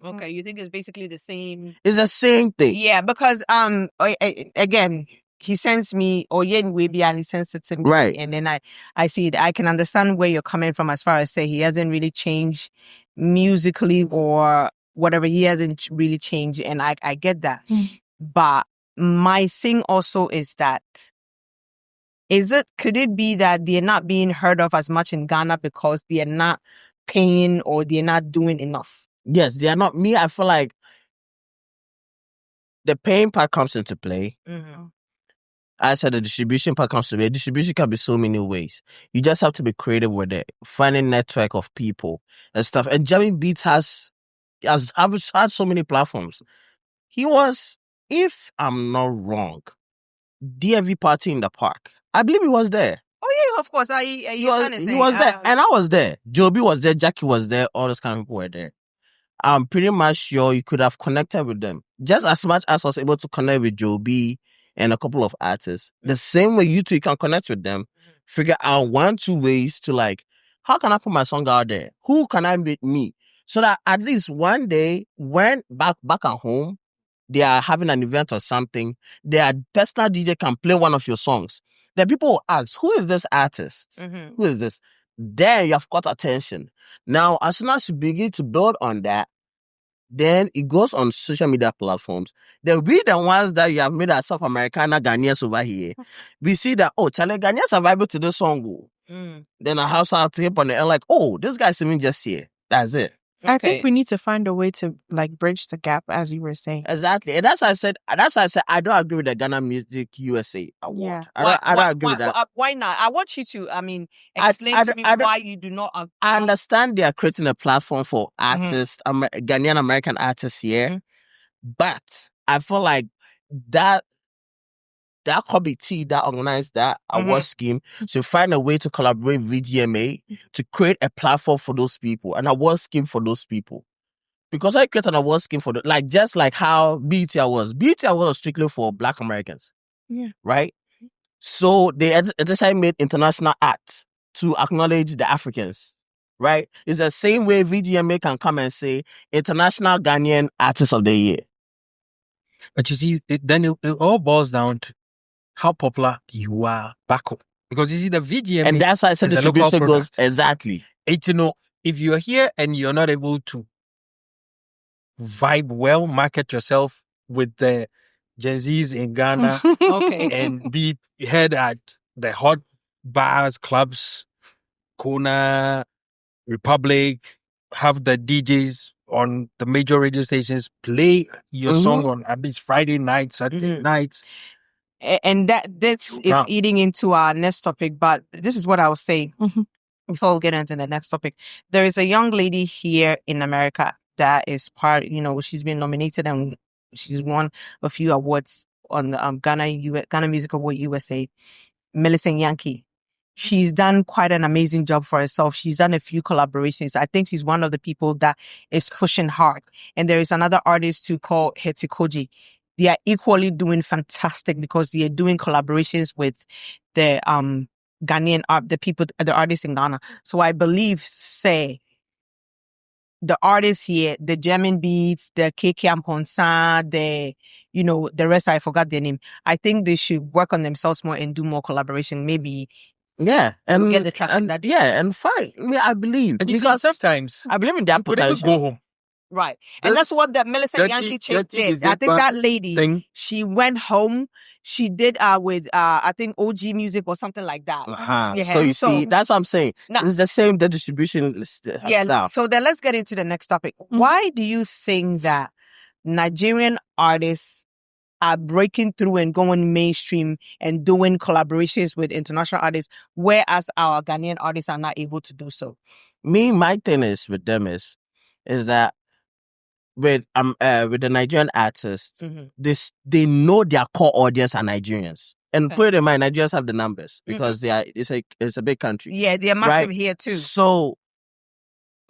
Okay, you think it's basically the same? It's the same thing. Yeah, because again, he sends me Oyen Webi and he sends it to me, right? And then I see it. I can understand where you're coming from as far as say he hasn't really changed musically or whatever. He hasn't really changed, and I get that. But my thing also is that. Could it be that they're not being heard of as much in Ghana because they're not paying or they're not doing enough? Yes, they are not. Me, I feel like the paying part comes into play. I said the distribution part comes to play. Distribution can be so many ways. You just have to be creative with it, finding network of people and stuff. And Jamming Beats has had so many platforms. He was, if I'm not wrong, DMV party in the park. I believe he was there. Oh yeah, of course. He was there, and I was there. Joby was there. Jackie was there. All those kind of people were there. I'm pretty much sure you could have connected with them just as much as I was able to connect with Joby and a couple of artists. The same way you two can connect with them. Figure out 1-2 ways to like, how can I put my song out there? Who can I meet me? So that at least one day when back at home, they are having an event or something, their personal DJ can play one of your songs. Then people will ask, who is this artist? Who is this? Then you have caught attention. Now, as soon as you begin to build on that, then it goes on social media platforms. Then we the ones that you have made as South Americana Ghanaians over here. We see that, oh, Charlie, Ghanaians are viable to this song. Then I have to hip on it and like, oh, this guy's even just here. That's it. I think we need to find a way to like bridge the gap, as you were saying. Exactly, and that's why I said I don't agree with the Ghana Music USA Award. Yeah. I don't agree with that. Why not? I want you to, explain to me why you do not. I understand they are creating a platform for artists, Ghanaian American artists here, but I feel like that committee that organized that award scheme should find a way to collaborate with VGMA to create a platform for those people, an award scheme for those people. Because I create an award scheme for just like how BET was. BET was strictly for Black Americans. Yeah. Right? So they essentially made international art to acknowledge the Africans. Right? It's the same way VGMA can come and say International Ghanaian Artist of the Year. But you see, then it all boils down to how popular you are back home. Because you see, the VGMA... And that's why I said distribution goes... Exactly. It's, if you're here and you're not able to vibe well, market yourself with the Gen Zs in Ghana and be heard at the hot bars, clubs, Kona, Republic, have the DJs on the major radio stations play your song on at least Friday nights, Saturday nights. And this is eating into our next topic, but this is what I was saying before we get into the next topic. There is a young lady here in America that is she's been nominated and she's won a few awards on the Ghana Music Award USA. Millicent Yankee. she's done quite an amazing job for herself. She's done a few collaborations. I think she's one of the people that is pushing hard. And there is another artist too called Hetikoji. They are equally doing fantastic because they are doing collaborations with the Ghanaian art, the artists in Ghana. So I believe, say, the artists here, the German Beats, the KK Amponsa, the rest, I forgot their name. I think they should work on themselves more and do more collaboration. Maybe. Yeah, and get the traction and fine. Yeah, I believe And because sometimes I believe in that people just potential. go home. Right. And that's what the Millicent Yankee chick did. I think that lady, she went home. She did with I think OG Music or something like that. Yeah. So you see, that's what I'm saying. It's the same the distribution style. So then let's get into the next topic. Why do you think that Nigerian artists are breaking through and going mainstream and doing collaborations with international artists, whereas our Ghanaian artists are not able to do so? My thing is with them is that with the Nigerian artists, they know their core audience are Nigerians. And put in mind, Nigerians have the numbers because it's a big country. Yeah, they're massive here too. So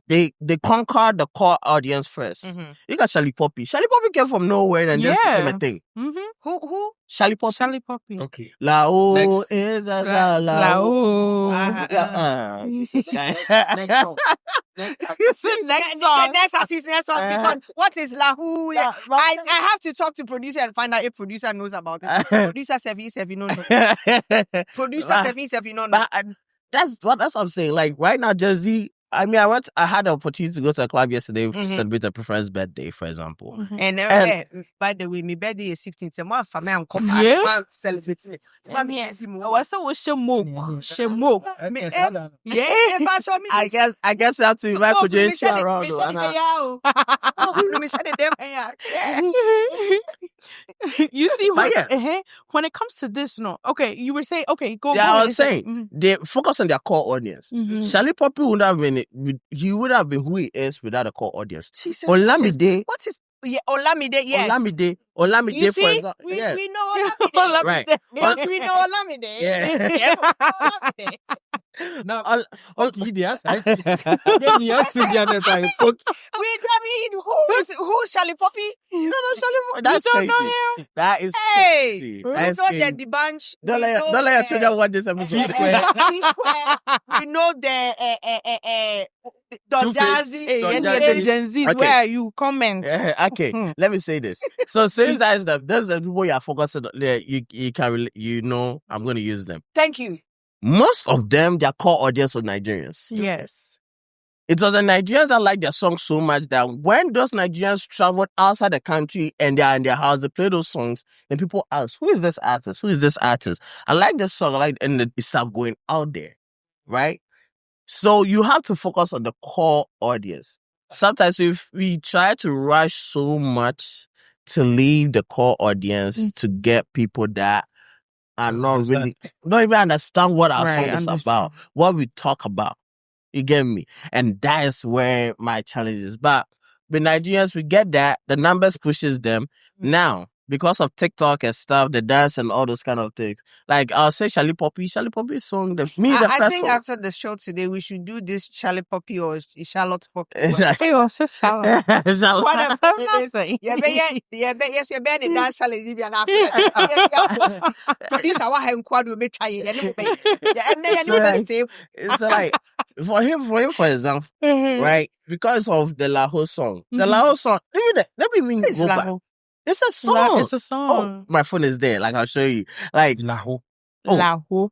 they conquer the core audience first. You got Shali Poppy. Shali Poppy came from nowhere and just became a thing. Who? Shali Poppy. Shali Poppy. Okay. Lao Next. is a Lao. Next song. Next song. Because what is Lahu? I have to talk to producer and find out if producer knows about it. Producer Sevi no. Producer Sevi no. That's what I'm saying. Like right now, Jersey. I mean, I had the opportunity to go to a club yesterday to celebrate a friend's birthday, for example. And by the way, my birthday is 16th. So my family and celebrating. What's up with Shemo? I guess you have to invite Kujenchi around. You see, when it comes to this, no. Okay, you were saying, okay, go. Yeah, I was saying, they focus on their core audience. Shali Poppy would have been, he would have been who he is without a core audience. Olamide. What is... Yeah, Olamide, yes. Olamide, you see, for example. we know Olamide. Right. Yes, we know Olamide. Yeah. Yes, we know Olamide. Now, yes, who's Shali Poppy? You don't know Shali Poppy? That's crazy. Know him? That is crazy. We know the bunch. Don't let your children watch this episode. We know the Don Jazzy. The Gen Z. Where are you? Comment. Okay, let me say this. So since those are the people you are focusing on, you can I'm going to use them. Thank you. Most of them, their core audience was Nigerians. Yes. It was the Nigerians that liked their song so much that when those Nigerians traveled outside the country and they are in their house, they play those songs, and people ask, who is this artist? Who is this artist? I like this song, and it start going out there, right? So you have to focus on the core audience. Sometimes if we try to rush so much to leave the core audience to get people that are don't even understand what our song is about, what we talk about. You get me? And that is where my challenge is. But with Nigerians, we get that. The numbers pushes them. Now, because of TikTok and stuff, the dance and all those kind of things. Like, I'll say Shali Poppy song. I think after the show today, we should do this Shali Poppy or Charlotte Poppy. Exactly. Charlotte. Whatever. Yes, you're being dance challenge. Producer, what I'm quad will be trying. It's like, for him, for example, right? Because of the Laho song. The Laho song, let me go back. It's a song. It's a song. Oh, my phone is there. Like, I'll show you. Like, Laho. Laho.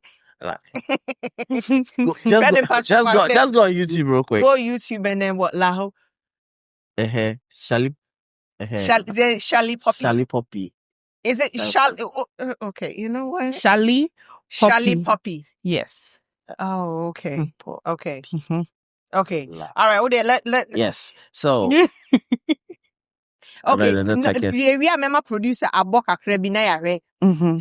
Just go on YouTube real quick. Go YouTube and then what? Laho. Shali Poppy. Shali Poppy. Is it Shali? Okay, you know what? Shali Poppy. Yes. Oh, okay. Okay. Mm-hmm. Okay. All right. Okay. Let. Yes. So. Okay, we are member producer Aboka Krebina.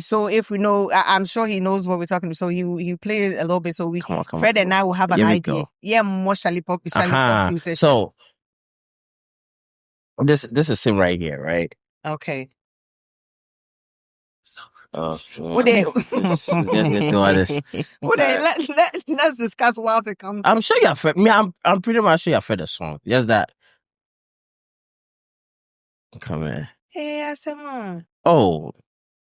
So if we know, I'm sure he knows what we're talking about. So he play a little bit. So Fred and I will have an idea. Yeah, more Shali Poppy. So this is him right here, right? Okay. Let's discuss whilst it comes. I'm sure you've heard me. I'm pretty much sure you've heard the song. Just that. Come here. Hey, I said, Oh,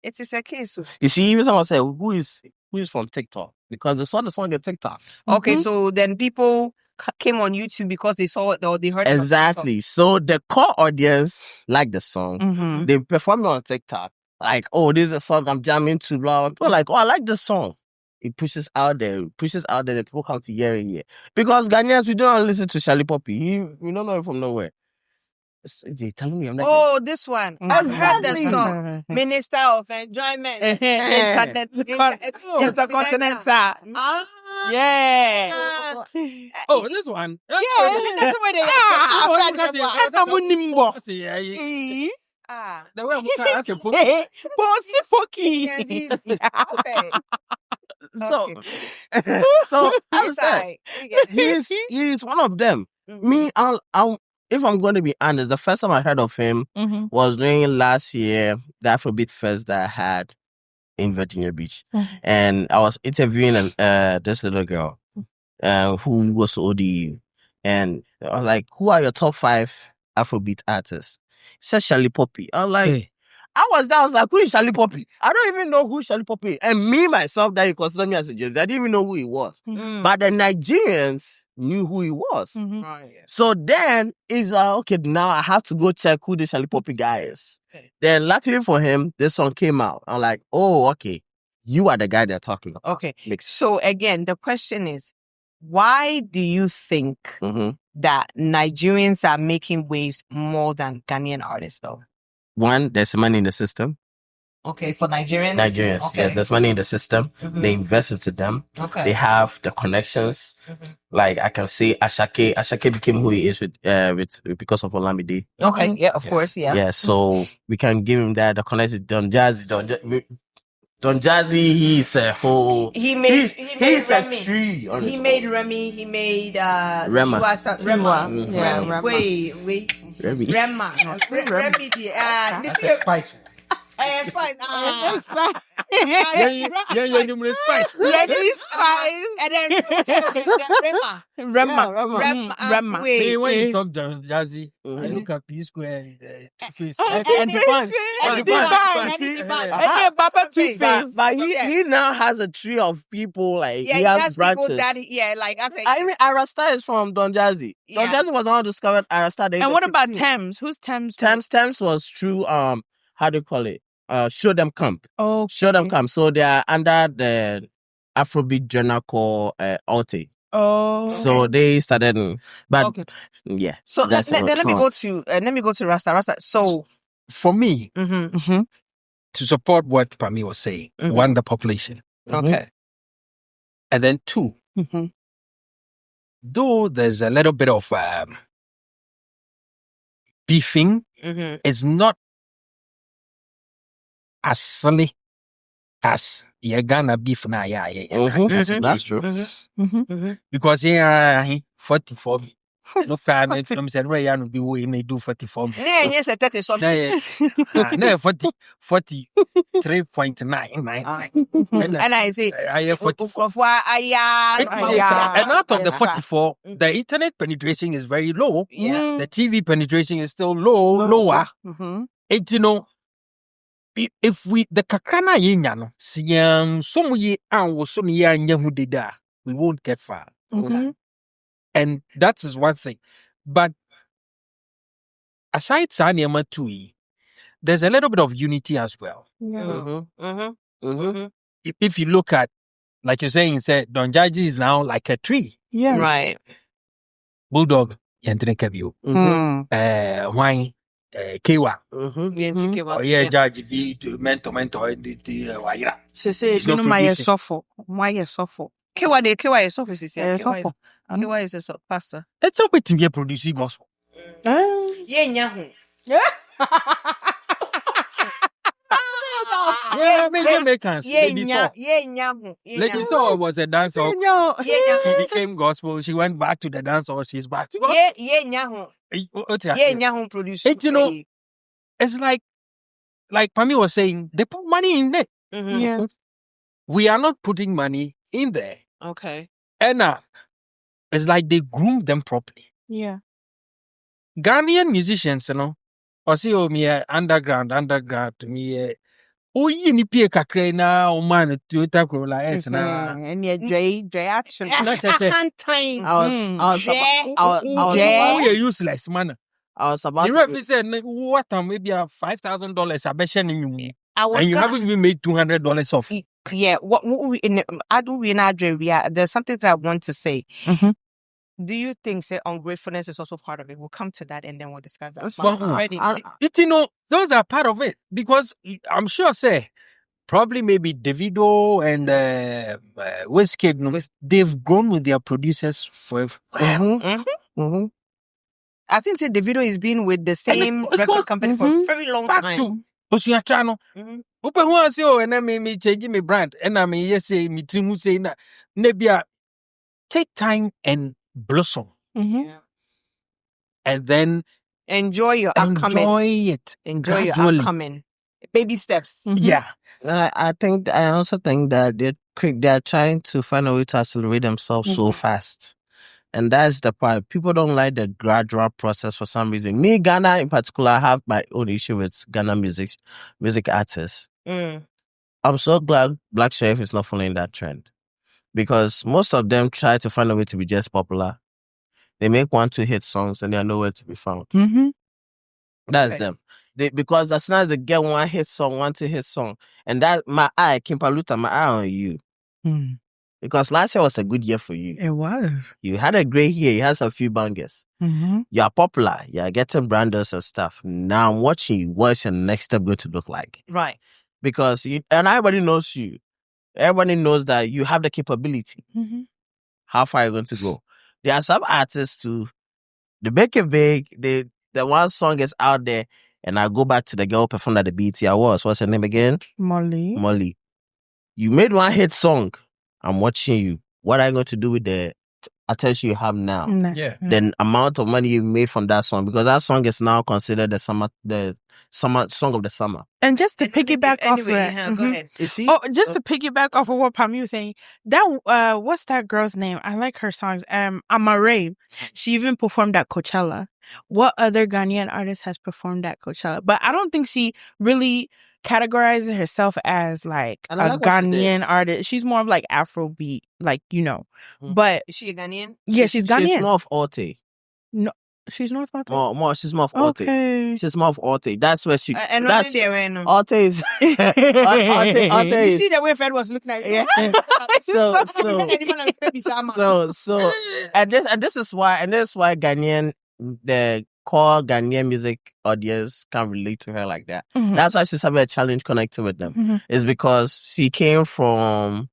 it is a case. you see, even someone said, who is from TikTok? Because they saw the song on TikTok. Okay, so then people came on YouTube because they saw it or they heard it. Exactly. So the core audience liked the song. They performed it on TikTok. Like, oh, this is a song I'm jamming to. Blah. People like, oh, I like the song. It pushes out there. And people come to hear it. Because Ghanaians, we don't listen to Shali Poppy. We don't know it from nowhere. They telling me I'm like, oh, this one. I've heard the song. Minister of Enjoyment. Intercontinental. Yeah. Oh, this one. Yeah, that's the way they The way I'm ask a book. So I said, he's one of them. Me, if I'm going to be honest, the first time I heard of him was during last year, the Afrobeat fest that I had in Virginia Beach. And I was interviewing this little girl who was ODU. And I was like, who are your top 5 Afrobeat artists? She said Shali Poppy. I was like, Hey. I was like, who is Shali Poppy? I don't even know who Shali Poppy is. And me, myself, that you consider me as a Jersey, I didn't even know who he was. But the Nigerians knew who he was. So then, it's like, okay, now I have to go check who the Shali Poppy guy is. Then, luckily for him, this song came out. I'm like, oh, okay. You are the guy they're talking about. Okay. So again, the question is, why do you think that Nigerians are making waves more than Ghanaian artists, though? One, there's money in the system. Okay, for Nigerians? Nigerians, okay. Yes, there's money in the system. They invest into them. Okay. They have the connections. Like, I can say Ashake became who he is with because of Olamide. Okay, yeah, of course, yeah. Yeah, so we can give him that, the connection. Don Jazzy, he's a whole... He made Remy. A tree. He made Remy. He made Rema. Rema. Wait. Remy. Rema. Remy. Spice. Spice. Spice. And then Rema. Wait, when you talk Jazzy, I look at P Square and Two-Face. And Baba Two-Face. But he now has a tree of people, like, he has branches. Like I said. I mean, Rasta is from Don Jazzy. Don Jazzy was the one who discovered Rasta. And what about Thames? Who's Thames? Thames was through, how do you call it? Show Them Camp. Oh, okay. Show Them Camp. So they are under the Afrobeat journal called Alte. Oh, so they started, but yeah. So let me go to Rasta. So for me, to support what Pami was saying, one, the population, okay, and then two, though there's a little bit of beefing, it's not as silly as you're gonna beef now. That's true. Because 44. No fan if I'm saying Ray and be we may do 44. Yes, 30 something. No, 43.99. And I say I have 44. And out of the 44, the internet penetration is very low. Yeah. The TV penetration is still lower. And you know, if we the kakana yinyano, some ye and some ye we won't get far. And that is one thing. But aside Sanyama Tui, there's a little bit of unity as well. If you look at, like you're saying, Don Jaji is now like a tree. Yeah. Right. Bulldog, Yantine Kebio. Wine. Kewa. Yeah, Judge be to mentor Waira. Say, you know, my suffer. Why suffer? Kewa is suffer. Kewa is a pastor. It's a bit to be producing gospel. Yeah. Yeah, Jamaicans. Lady Saw was a dancer. She became gospel. She went back to the dance hall. She's back to gospel. Produce. You know, it's like Pami was saying, they put money in it. Yeah. We are not putting money in there. Okay. And it's like they groom them properly. Yeah. Ghanaian musicians, or see, me underground, me. Oh, you need pay kakre na, man, Toyota Corolla S na. And yeah, Dre action. Not just say, Time. I was oh, you're useless, man. I was about The to ref said, what, maybe $5,000 a beshen in you. I was And you gonna- haven't even made $200 off. Yeah, what we in I do we not there's something that I want to say. Mhm. Do you think say ungratefulness is also part of it? We'll come to that and then we'll discuss that. Well, those are part of it because I'm sure, say, probably maybe Davido and Wizkid, they've grown with their producers forever. I think say Davido has been with the same of record course. company for a very long Back time. to Osuatrano. Open who say, oh, and I me change me brand, and I mean, yes, say, me too, who say, Nebia, take time and blossom, Yeah. and then Enjoy your upcoming. enjoy it. Enjoy your gradually. upcoming. Baby steps. Yeah. I also think that they're trying to find a way to accelerate themselves so fast. And that's the part. People don't like the gradual process for some reason. Me, Ghana in particular, I have my own issue with Ghana music artists. I'm so glad Black Sheriff is not following that trend. Because most of them try to find a way to be just popular. They make 1-2 hit songs and they are nowhere to be found. That's them. Because as soon as they get 1 hit song, 1-2 hit song, and that my eye on you. Because last year was a good year for you. It was. You had a great year. You had some few bangers. You are popular. You are getting branders and stuff. Now I'm watching you. What's your next step going to look like? Right. Because and everybody knows you. Everybody knows that you have the capability. How far are you going to go? There are some artists too. They make it big. The one song is out there, and I go back to the girl performed at the BET Awards. What's her name again? Molly. You made 1 hit song. I'm watching you. What are you going to do with the attention you have now? Yeah. The amount of money you made from that song, because that song is now considered the summer song of the summer. And just to piggyback off of Anyway, it, go ahead. You see? Oh, just to piggyback off of what Pami was saying, that what's that girl's name? I like her songs. Amare. She even performed at Coachella. What other Ghanaian artist has performed at Coachella? But I don't think she really categorizes herself as like And I a like what she did. Ghanaian artist. She's more of like Afrobeat, like But Is she a Ghanaian? yeah, she's Ghanaian. She's more of Orte. She's North North. More. She's more of Orte. Okay. She's more of Orte. That's where she. And that's no. Orte is. Orte You is. see the way Fred was looking at you. Yeah. So, and this is why Ghanaian, the core Ghanaian music audience can relate to her like that. That's why she's having a challenge connecting with them. It's because she came from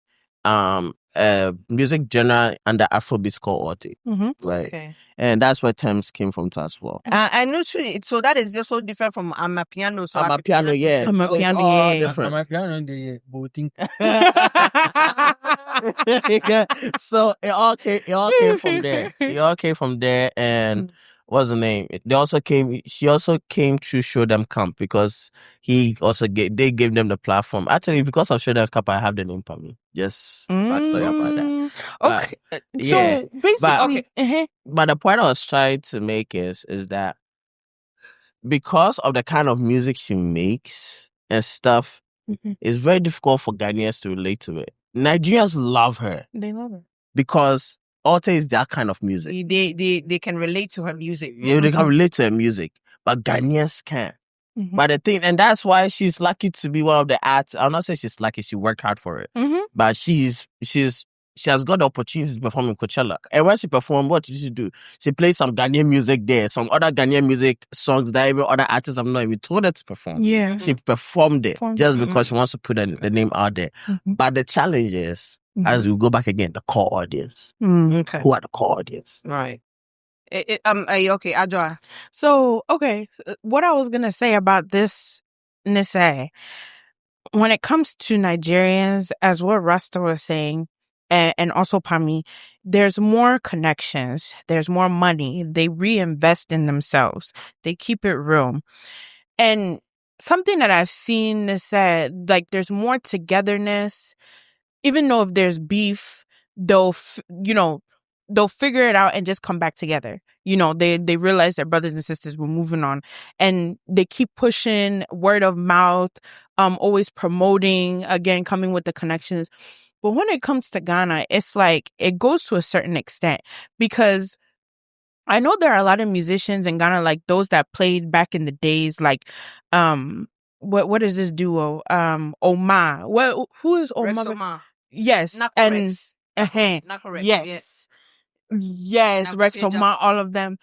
music genre under Afrobeat called Orte, right? Okay. And that's where terms came from too as well. I know. So that is also different from Amapiano. So Amapiano, yeah. Amapiano, So it's all yeah. different. I'm piano the voting. So it all came from there. It all came from there, and what's the name? She also came through Show Them Camp because they gave them the platform. Actually, because of Show Them Camp, I have the name Pami. Just backstory about that. Okay. Yeah, So basically, but the point I was trying to make is that because of the kind of music she makes and stuff, it's very difficult for Ghanaians to relate to it. Nigerians love her they love her. because Orte is that kind of music. they can relate to her music. Yeah, they can relate to her music, but Ghanaians can't. But the thing, and that's why she's lucky to be one of the artists. I'll not say she's lucky; she worked hard for it. But she has got the opportunity to perform in Coachella. And when she performed, what did she do? She played some Ghanaian music there, some other Ghanaian music songs that even other artists have not even told her to perform. Yeah. She performed it just because she wants to put the name out there. But the challenge is, as we go back again, the core audience. Okay. Who are the core audience? Right. Okay, Adjoa. So, what I was going to say about this, Nise, when it comes to Nigerians, as what Rasta was saying, and also Pami, there's more connections, there's more money, they reinvest in themselves, they keep it real. And something that I've seen is that like there's more togetherness. Even though if there's beef, they'll figure it out and just come back together. They realize their brothers and sisters were moving on, and they keep pushing word of mouth, always promoting, again, coming with the connections. But when it comes to Ghana, it's like it goes to a certain extent, because I know there are a lot of musicians in Ghana, like those that played back in the days, like what is this duo? Oma. Who is Oma? Rex Oma. Yes. Not and correct. Not correct. Yes, Rex Oma, all of them.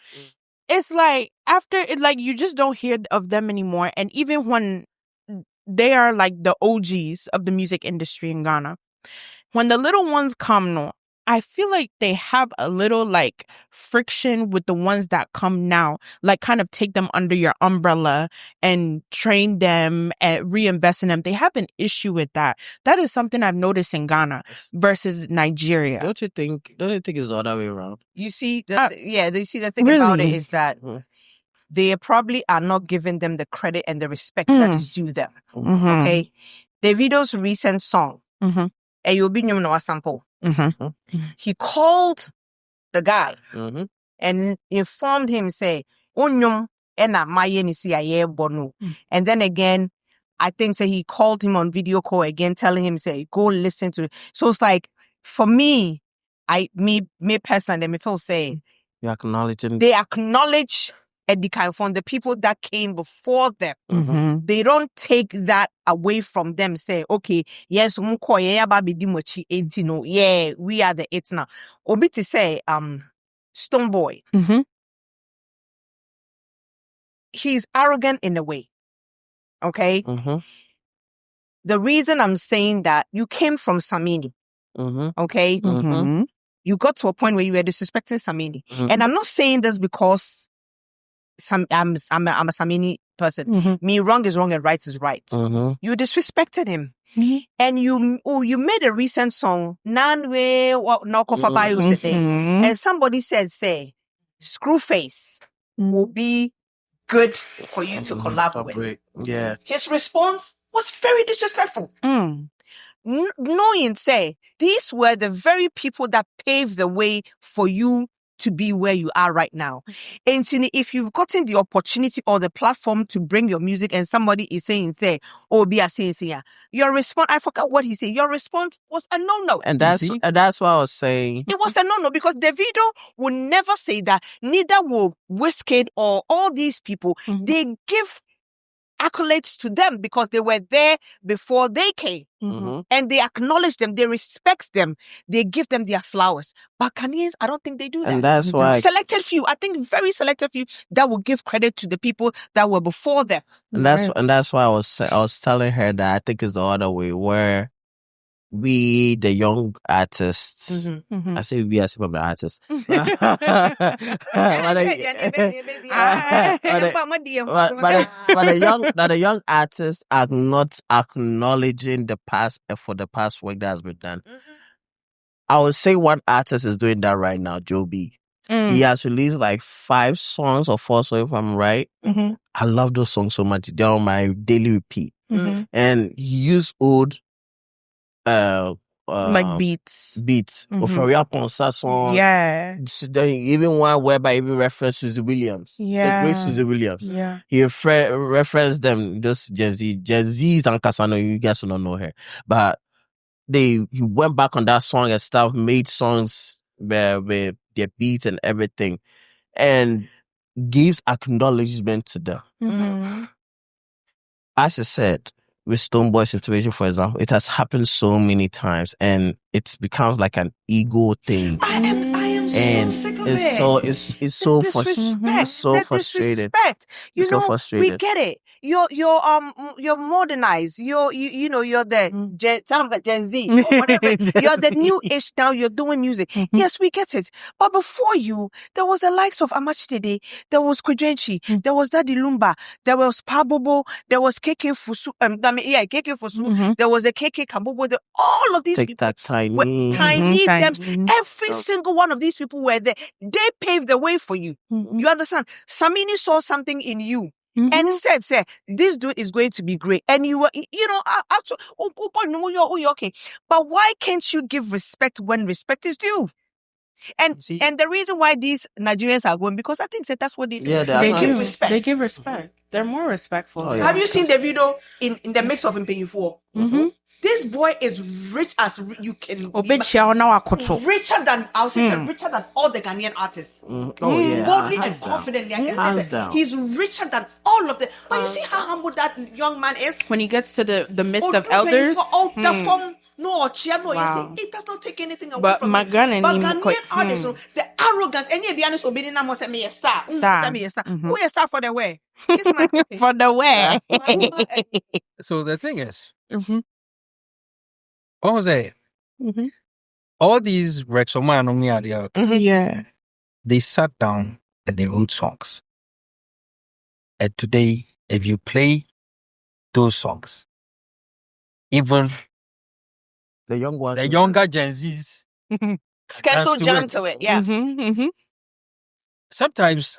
It's like after it, like you just don't hear of them anymore. And even when they are like the OGs of the music industry in Ghana, when the little ones come, no, I feel like they have a little like friction with the ones that come now, like kind of take them under your umbrella and train them and reinvest in them. They have an issue with that. That is something I've noticed in Ghana versus Nigeria. Don't you think it's the other way around? You see, the thing about it is that they probably are not giving them the credit and the respect that is due them. Okay? Davido's recent song, Eyobinum no sample. He called the guy and informed him, say, Onyum ena maye ni si aye bonu. And then again, I think he called him on video call again, telling him, say, go listen to it. So it's like, for me personally, me feel say, You're acknowledging. They acknowledge Edikan from the people that came before them. They don't take that away from them. Say, okay, yes, we are the it now. Obi to say, Stone Boy. He's arrogant in a way. Okay? The reason I'm saying that, you came from Samini. Okay? You got to a point where you were disrespecting Samini. And I'm not saying this because I'm a Samini person. Me, wrong is wrong and right is right. You disrespected him. And you made a recent song, and somebody said, say, Screwface will be good for you to collab with. Yeah. His response was very disrespectful. Knowing, say, these were the very people that paved the way for you to be where you are right now. And if you've gotten the opportunity or the platform to bring your music and somebody is saying, say, be a saying, your response, I forgot what he said. Your response was a no-no. And that's what I was saying. It was a no-no because Davido will never say that. Neither will Wizkid or all these people. They give accolades to them because they were there before they came. And they acknowledge them, they respect them, they give them their flowers. But Ghanaians, I don't think they do that. And that's why selected few, I think very selected few that will give credit to the people that were before them. And that's why I was telling her that I think it's the other way, where we, the young artists, I say we as the artists, but the young artists are not acknowledging the past for the past work that has been done. I would say one artist is doing that right now, Joe B. He has released like 5 songs or 4 songs, if I'm right. I love those songs so much. They're on my daily repeat. And he used old like beats. Ofaria Ponsa song. Yeah. Even one whereby even reference Susie Williams. Yeah. The great Susie Williams. Yeah. He referenced them, just Gen Z's and Kasano, you guys don't know her. But he went back on that song and stuff, made songs with their beats and everything, and gives acknowledgement to them. As I said, with Stonebwoy situation, for example, it has happened so many times, and it becomes like an ego thing. I am so sick of it. It's so frustrated. You know, frustrated. We get it. You're modernized. You're the Gen Z or whatever. You're the new age now. You're doing music. Yes, we get it. But before you, there was the likes of Amachitede. There was Kwejenchi. There was Daddy Lumba. There was Pabobo. There was KK Fusu. KK Fusu. There was a KK Kambobo. All of these people. Tiny. Every single one of these people were there. They paved the way for you. You understand? Samini saw something in you. and said, "Say this dude is going to be great," and you were, okay. But why can't you give respect when respect is due? And the reason why these Nigerians are going, because I think that that's what they do. Yeah, They give respect. They give respect. They're more respectful. Oh, yeah. Have you seen the video in the mix of Impenyufo? This boy is rich as you can. Richer than, I'll say, richer than all the Ghanaian artists. Oh yeah, Boldly and confidently, I can Hands say down. he's richer than all of them. But you see how humble that young man is. When he gets to the midst of elders, no, Wow. it does not take anything away But from my him. Ghanaian But him Ghanaian artists, the arrogance, and be honest, obedient, I must say me a star. Say me a star. Who a star for the way? Kiss my copy. for the way. So the thing is, Mhm. Jose, Mhm. all these Rexoman Yeah. they sat down and they wrote songs. And today, if you play those songs, even The young ones. the younger Gen Zs, Skesso to jam it. to it, yeah. Sometimes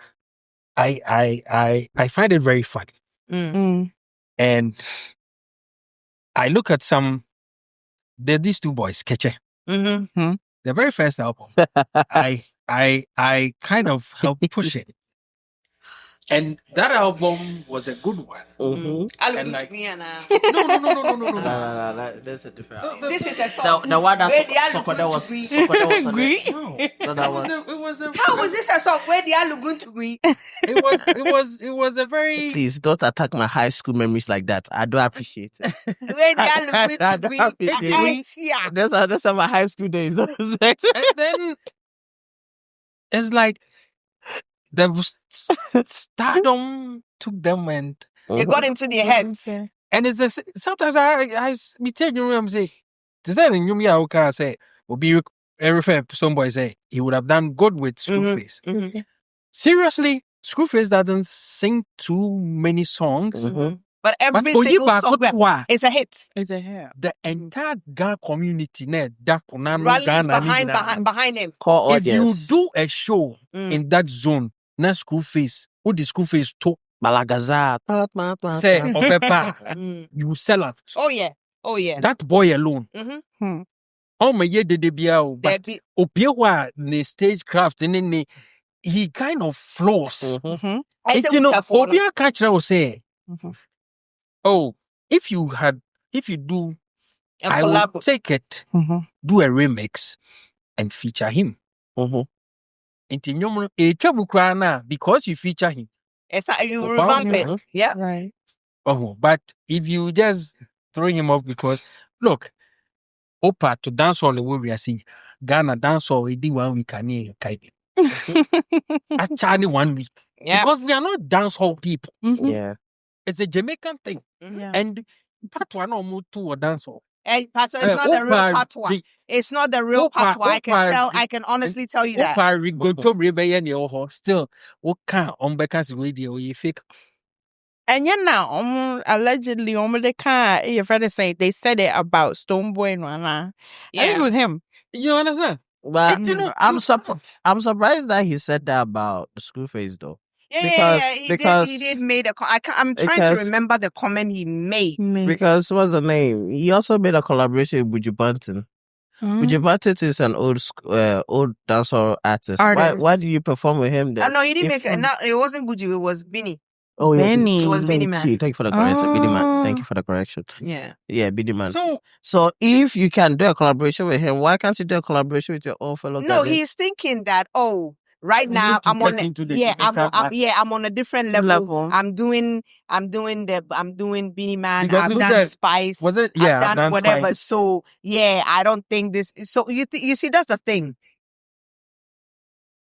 I find it very funny. And I look at they're these two boys, Keche. The very first album, I kind of helped push it. And that album was a good one. And like, no. That's a different album. This is a song. The one that Where they are Sokoda was. looking to Sokoda was on Agree? it. No, that was. It was a How was this a song? Where they are looking to agree? it was a very Please don't attack my high school memories like that. I don't appreciate it. Where they are looking to agree? appreciate Those are my high school days. and then it's like the Stardom took them and It got into their heads. it's the sometimes I be telling you I'm saying to say in you okay say will be refer somebody say he would have done good with Screwface. Seriously, Screwface doesn't sing too many songs. But every But single Oyiba song Kotwa, is a hit. It's a hair. the entire Ghana community that Rallies behind him. Core if you audience. do a show in that zone, na Screwface, who the Screwface to Malagaza. say Opepa, you sell out. Oh yeah. That boy alone. Oh my yeah, the but Debbie. Opiewa the stagecraft and he kind of flows. I It's say Opia catcher will say, oh, if you do, and I will collab. take it, do a remix and feature him. Inti nyomo trouble cry now because you feature him. It's like you Oh, revamp wow. it. Yeah. Right. Oh, but if you just throw him off because look, Opa to dance all the way we are seeing Ghana dance all we do 1 week and you Kaibi. Actually 1 week. Yeah. Because we are not dance hall people. Yeah. It's a Jamaican thing. Yeah. And part one or more two or dance hall. And patois, it's not the real patois. It's not the real patois. I can honestly tell you that. Opa we go to Rebe and your still what can on Becca's radio you fake. And yeah, now allegedly, the car your friend say they said it about Stoneboy and Rana. I think it was him. You understand? But It's, you know, I'm surprised that he said that about the Screwface though. Yeah. He did made a. I'm trying to remember the comment he made. Because what's the name? He also made a collaboration with Buju Banton. Buju Banton is an old dancehall artist. Why did you perform with him then? No, he didn't make it. No, it wasn't Buju. It was Bini. Oh, yeah. Benny. It was Bini Man. Thank you for the correction, Bini Man. Thank you for the correction. Yeah. Yeah, Bini Man. So if you can do a collaboration with him, why can't you do a collaboration with your own fellow? No, he's thinking that right now I'm on I'm on a different level. I'm doing Beanie Man. I've done Spice. Was it? Yeah, I've done whatever. Spice. So yeah, I don't think this. So you see, that's the thing.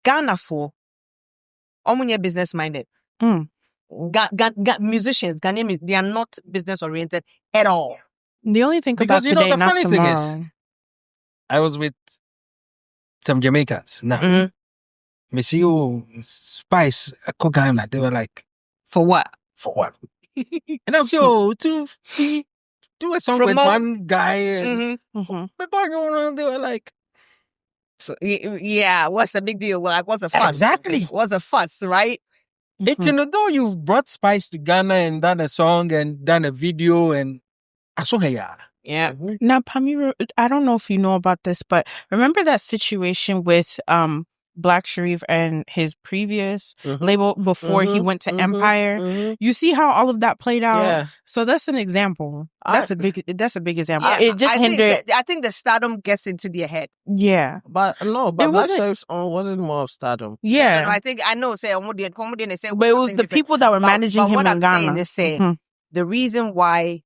Ghana for omunye business minded. Musicians, Ghanaian, they are not business oriented at all. The only thing Because, about you know, today, the not funny thing is, tomorrow. I was with some Jamaicans. Now, Miss you Spice Ghana. They were like, For what? and I'm sure to do a song with one guy. And they were like, yeah, what's the big deal? Like, what's the fuss? Exactly. What's the fuss, right? It's though you've brought Spice to Ghana and done a song and done a video and I saw her. Yeah. Now, Pami, I don't know if you know about this, but remember that situation with Black Sharif and his previous label before he went to Empire? You see how all of that played out? Yeah. So that's an example. That's a big example. Yeah, It just hindered. I think the Stardom gets into their head. Yeah. But It Black wasn't- Sharif's own wasn't more of Stardom. Yeah. I think I know. Say, But it was the people that were managing him what in I'm Ghana. saying is saying the reason why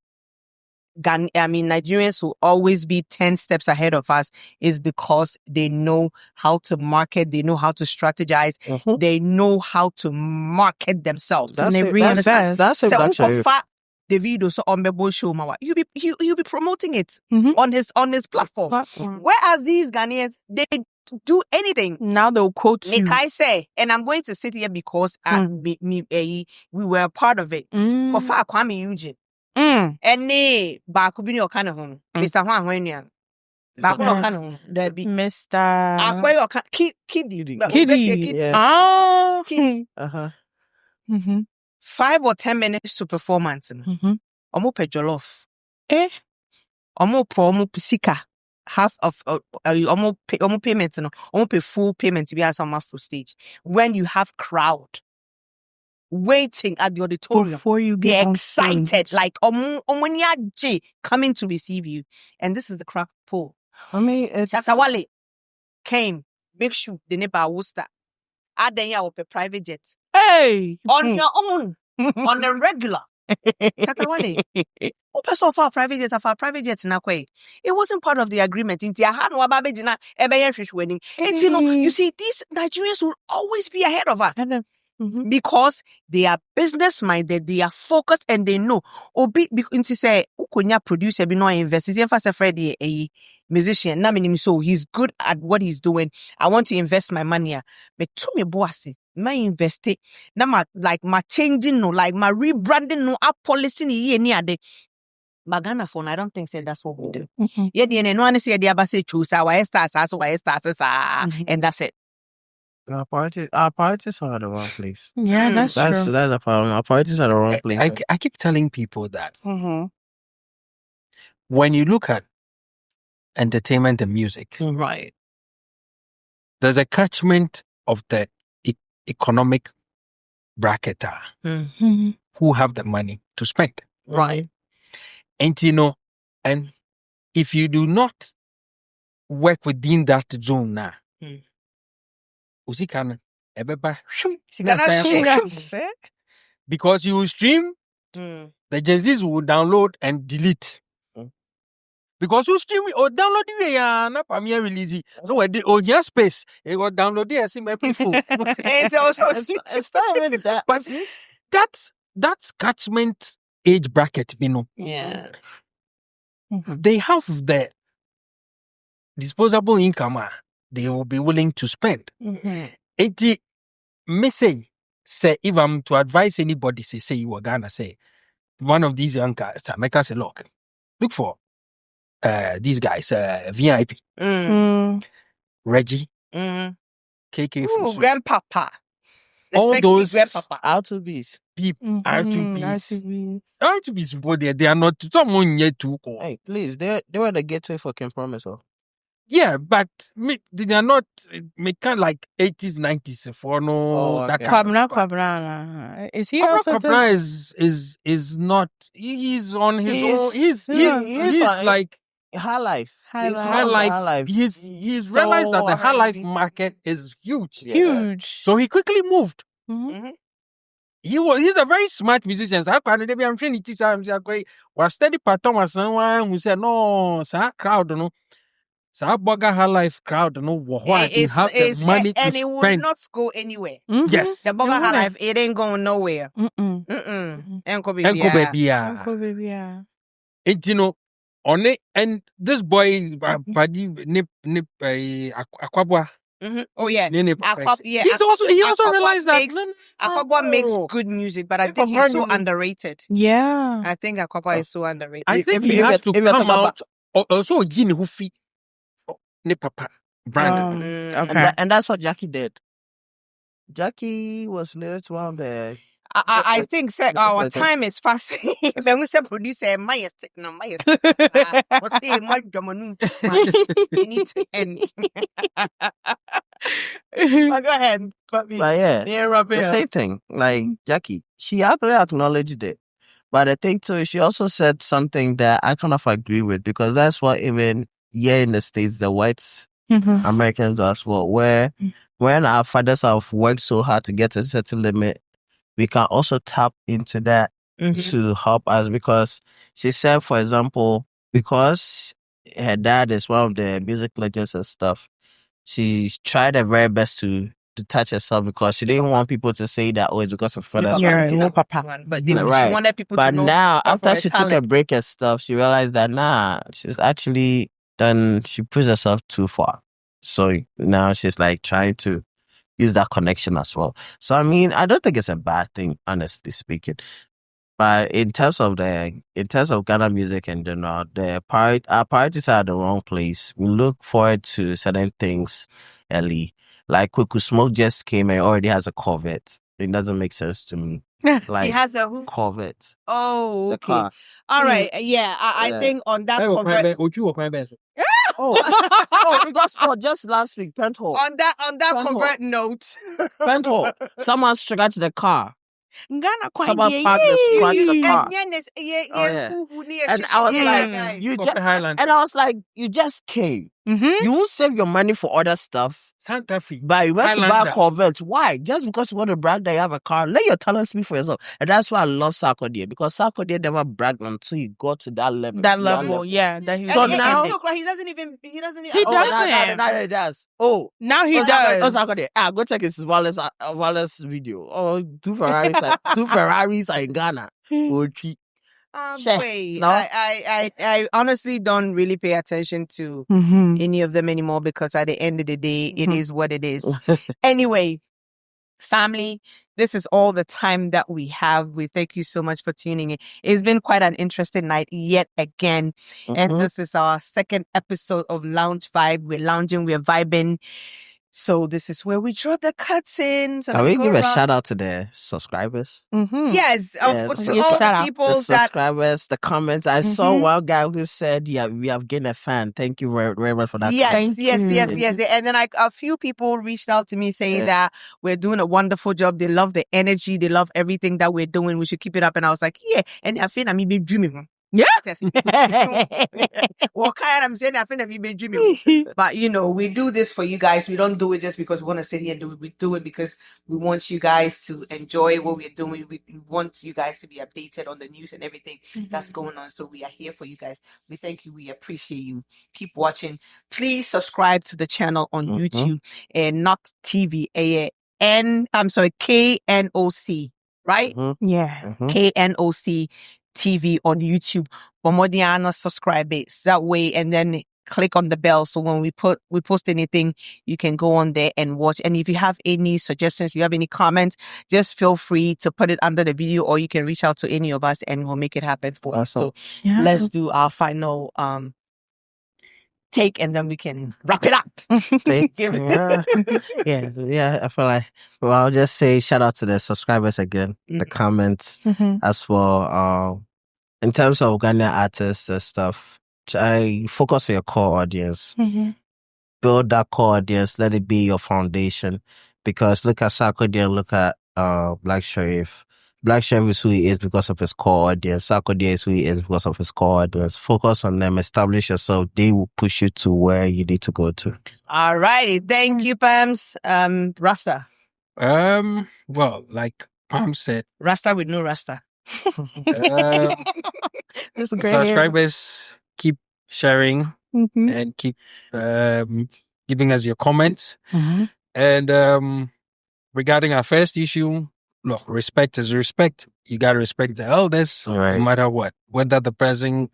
Nigerians will always be 10 steps ahead of us is because they know how to market, they know how to strategize, they know how to market themselves. And they reinvest. That's a So Black Sharif. the video so on Bebo show you'll be promoting it on his platform. Whereas these Ghanaians, they do anything. Now they'll quote you. I say, and I'm going to sit here because we were a part of it. Kofa Kwame Eugene. Any Bakubini or Canahon, Mr. Juan Huenian. Bakuno Canahon, there be Mr. Aquayo Kiddy. Kitty. Oh. 5 or 10 minutes to performance. Omo pe jollof. Omo sika. Half of omo payment, omo pay full payment to be at some Afro stage. When you have crowd waiting at the auditorium Before you get they're on excited, stage. like omunyaje coming to receive you. And this is the crack pull. I mean, it's Shatawale came, big shoe, the neighbor Worcester. Adenya with a private jet. Hey! On your own, on the regular. Shatawale. Person for private jets na kwe. It wasn't part of the agreement. Inti aha no ababe jina ebe fish wedding. And you see, these Nigerians will always be ahead of us. Because they are business minded, they are focused, and they know. Obi into say ukonya producer be no invest. Is emphasis Freddie a musician. Na minim so he's good at what he's doing. I want to invest my money. But to me bossy, my invest it. Na my changing no, like my rebranding no, our policy ni any ade. Magana phone, I don't think that's what we do. Yeah, the no one say the abase choose our stars, and that's it. Our priorities are the wrong place. Yeah, that's true. That's a problem. Our priorities are the wrong place. I keep telling people that when you look at entertainment and music, Right. there's a catchment of the economic bracketer who have the money to spend. Right. And and if you do not work within that zone now, because you will stream, the Gen Zs will download and delete. Because you stream or download it, na Pami release it. So or just space, you go download it and see my people. It's also It's not even that. But that's catchment age bracket, yeah. They have the disposable income they will be willing to spend. It may say if I'm to advise anybody, say you were Ghana, say one of these young guys, make us a look for these guys, VIP, Reggie, KK, Ooh, grandpapa. The all sexy those grandpapa. R2Bs. people, R2Bs, R2Bs. they are not someone yet to call. Hey, please, they were the gateway for Ken Promise. Yeah, but they are not kind like 80s, 90s for that kind of Kwabra. Is he Kwabra also Kwabra is not. He's on his own. He's like High life. High It's life. high not life. high life. He's realized that the high life market is huge. huge? So he quickly moved. He's a very smart musician. So I'm trying to teach him. Was steady pattern was someone who said no, sir, crowd no. So I bugger high life crowd no. Why they have the money to and spend? it will not go anywhere. Yes. The Boga High Life, it ain't going nowhere. Enko baby. Uncle baby, yeah. And on it, and this boy, Paddy Nip Akwabwa. Oh yeah. Yeah. He also realized that Akwabwa makes good music, but I think he's so underrated. Yeah. I think Akwabwa is so underrated. I think he has to come out. Also, Gene Hufi, ne papa, Brandon. Okay. And that's what Jackie did. Jackie was related to one of the. I think our time is fast. When we say producer, majestic, no majestic. What's say my dominu? We need to end. But go ahead, But yeah, the same thing. Like Jackie, she actually acknowledged it. But I think too, she also said something that I kind of agree with, because that's what even here in the States, the whites Americans do as well, where when our fathers have worked so hard to get to a certain limit, we can also tap into that to help us. Because she said, for example, because her dad is one of the music legends and stuff, she tried her very best to detach herself, because she didn't want people to say that, oh, it's because of father's Papa. But she wanted people to know. But now, after she took a break and stuff, she realized that she's actually she pushed herself too far. So now she's like trying to use that connection as well. So I mean, I don't think it's a bad thing, honestly speaking. But in terms of Ghana music in general, our priorities are at the wrong place. We look forward to certain things early. Like Kuku Smoke just came and already has a Corvette. It doesn't make sense to me. Like, he has a Corvette. Oh, The okay. car. All right. Yeah, I think on that Corvette. Because just last week, Penthole. On that Corvette note, Penthole. Someone scratched the car. Ghana quite Someone parked the car. And I was like, and I was like, you just came. You won't save your money for other stuff. Santa Fe. But you went to buy a Highlander. Corvette. Why? Just because you want to brag that you have a car. Let your talent speak for yourself. And that's why I love Sarkodie, because Sarkodie never bragged until he got to that level. That level. That he was. So now he doesn't even. He doesn't. Now he does. Oh, now he does. Sarkodie. Go check his Wallace video. Oh, two Ferraris are in Ghana. Poetry. Wait, No? I honestly don't really pay attention to any of them anymore, because at the end of the day, it is what it is. Anyway, family, this is all the time that we have. We thank you so much for tuning in. It's been quite an interesting night yet again. And this is our second episode of Lounge Vibe. We're lounging, we're vibing. So this is where we draw the cutscenes. Can we give a shout out to the subscribers? Yes, to all the people the subscribers, the comments. I saw one guy who said, "Yeah, we have gained a fan. Thank you very, very much for that." Yes. And then a few people reached out to me saying that we're doing a wonderful job. They love the energy. They love everything that we're doing. We should keep it up. And I was like, yeah. And I feel I'm be dreaming. Yeah. Well, I'm saying I think that we've been dreaming. But we do this for you guys. We don't do it just because we want to sit here and do it. We do it because we want you guys to enjoy what we're doing. We want you guys to be updated on the news and everything that's going on. So we are here for you guys. We thank you. We appreciate you. Keep watching. Please subscribe to the channel on YouTube and not TV. KNOC, right? Yeah. KNOC TV on YouTube. Bomodiana subscribe it that way, and then click on the bell, so when we post anything, you can go on there and watch. And if you have any suggestions, you have any comments, just feel free to put it under the video, or you can reach out to any of us and we'll make it happen for us. So let's do our final take, and then we can wrap it up. Yeah. I feel like, well, I'll just say shout out to the subscribers again, the comments as well. In terms of Ghanaian artists and stuff, try focus on your core audience. Build that core audience. Let it be your foundation. Because look at Sarkodie, look at Black Sherif. Black Sherif is who he is because of his core audience. Sarkodie is who he is because of his core audience. Focus on them. Establish yourself. They will push you to where you need to go to. All righty. Thank you, Pams. Rasta. Well, like Pam said, Rasta with no Rasta. Subscribers, keep sharing and keep giving us your comments. And regarding our first issue, look, respect is respect. You gotta respect the elders, no matter what. Whether the person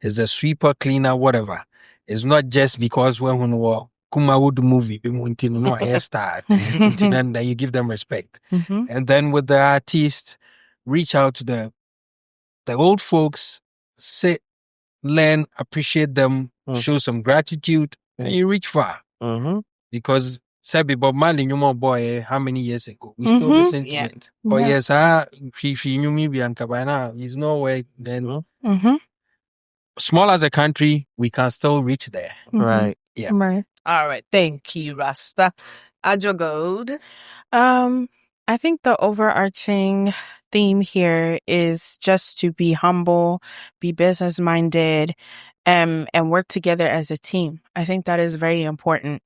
is a sweeper, cleaner, whatever. It's not just because when we Kuma would movie, no hairstyle, then you give them respect. And then with the artists, reach out to the old folks, sit, learn, appreciate them, show some gratitude, and you reach far. Because Sabi Bob Marley, you more boy, how many years ago? We still Mhm. listen to Yeah. it. But Yeah. yes, she knew me Bianca by now. He's nowhere. Then Mm-hmm. small as a country, we can still reach there. Right. Yeah. Right. All right. Thank you, Rasta. Adjoa Gold. I think the overarching theme here is just to be humble, be business minded, and work together as a team. I think that is very important.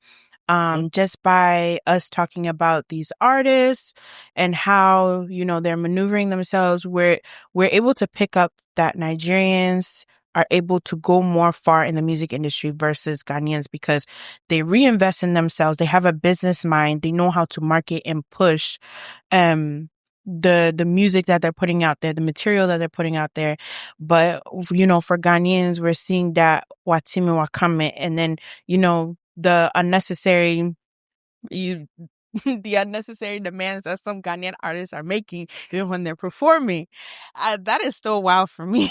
Just by us talking about these artists and how, they're maneuvering themselves, we're able to pick up that Nigerians are able to go more far in the music industry versus Ghanaians because they reinvest in themselves. They have a business mind. They know how to market and push the music that they're putting out there, the material that they're putting out there. But, for Ghanaians, we're seeing that watimi wakame, and then, the unnecessary the unnecessary demands that some Ghanaian artists are making even when they're performing. That is still wild for me.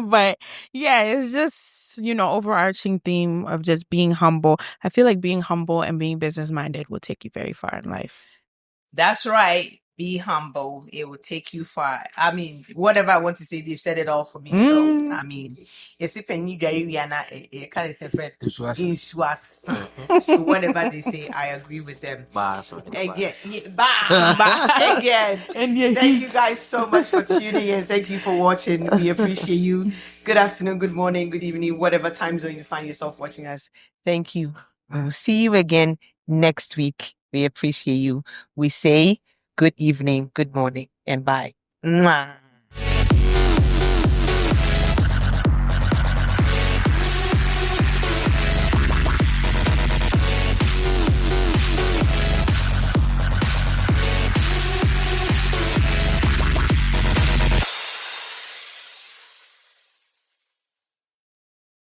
But yeah, it's just, overarching theme of just being humble. I feel like being humble and being business minded will take you very far in life. That's right. Be humble. It will take you far. I mean, whatever I want to say, they've said it all for me. So, I mean, yes, if any kind of friend in Swas. So, whatever they say, I agree with them. Again. Thank you guys so much for tuning in. Thank you for watching. We appreciate you. Good afternoon, good morning, good evening, whatever time zone you find yourself watching us. Thank you. We will see you again next week. We appreciate you. We say good evening, good morning, and bye. Mwah.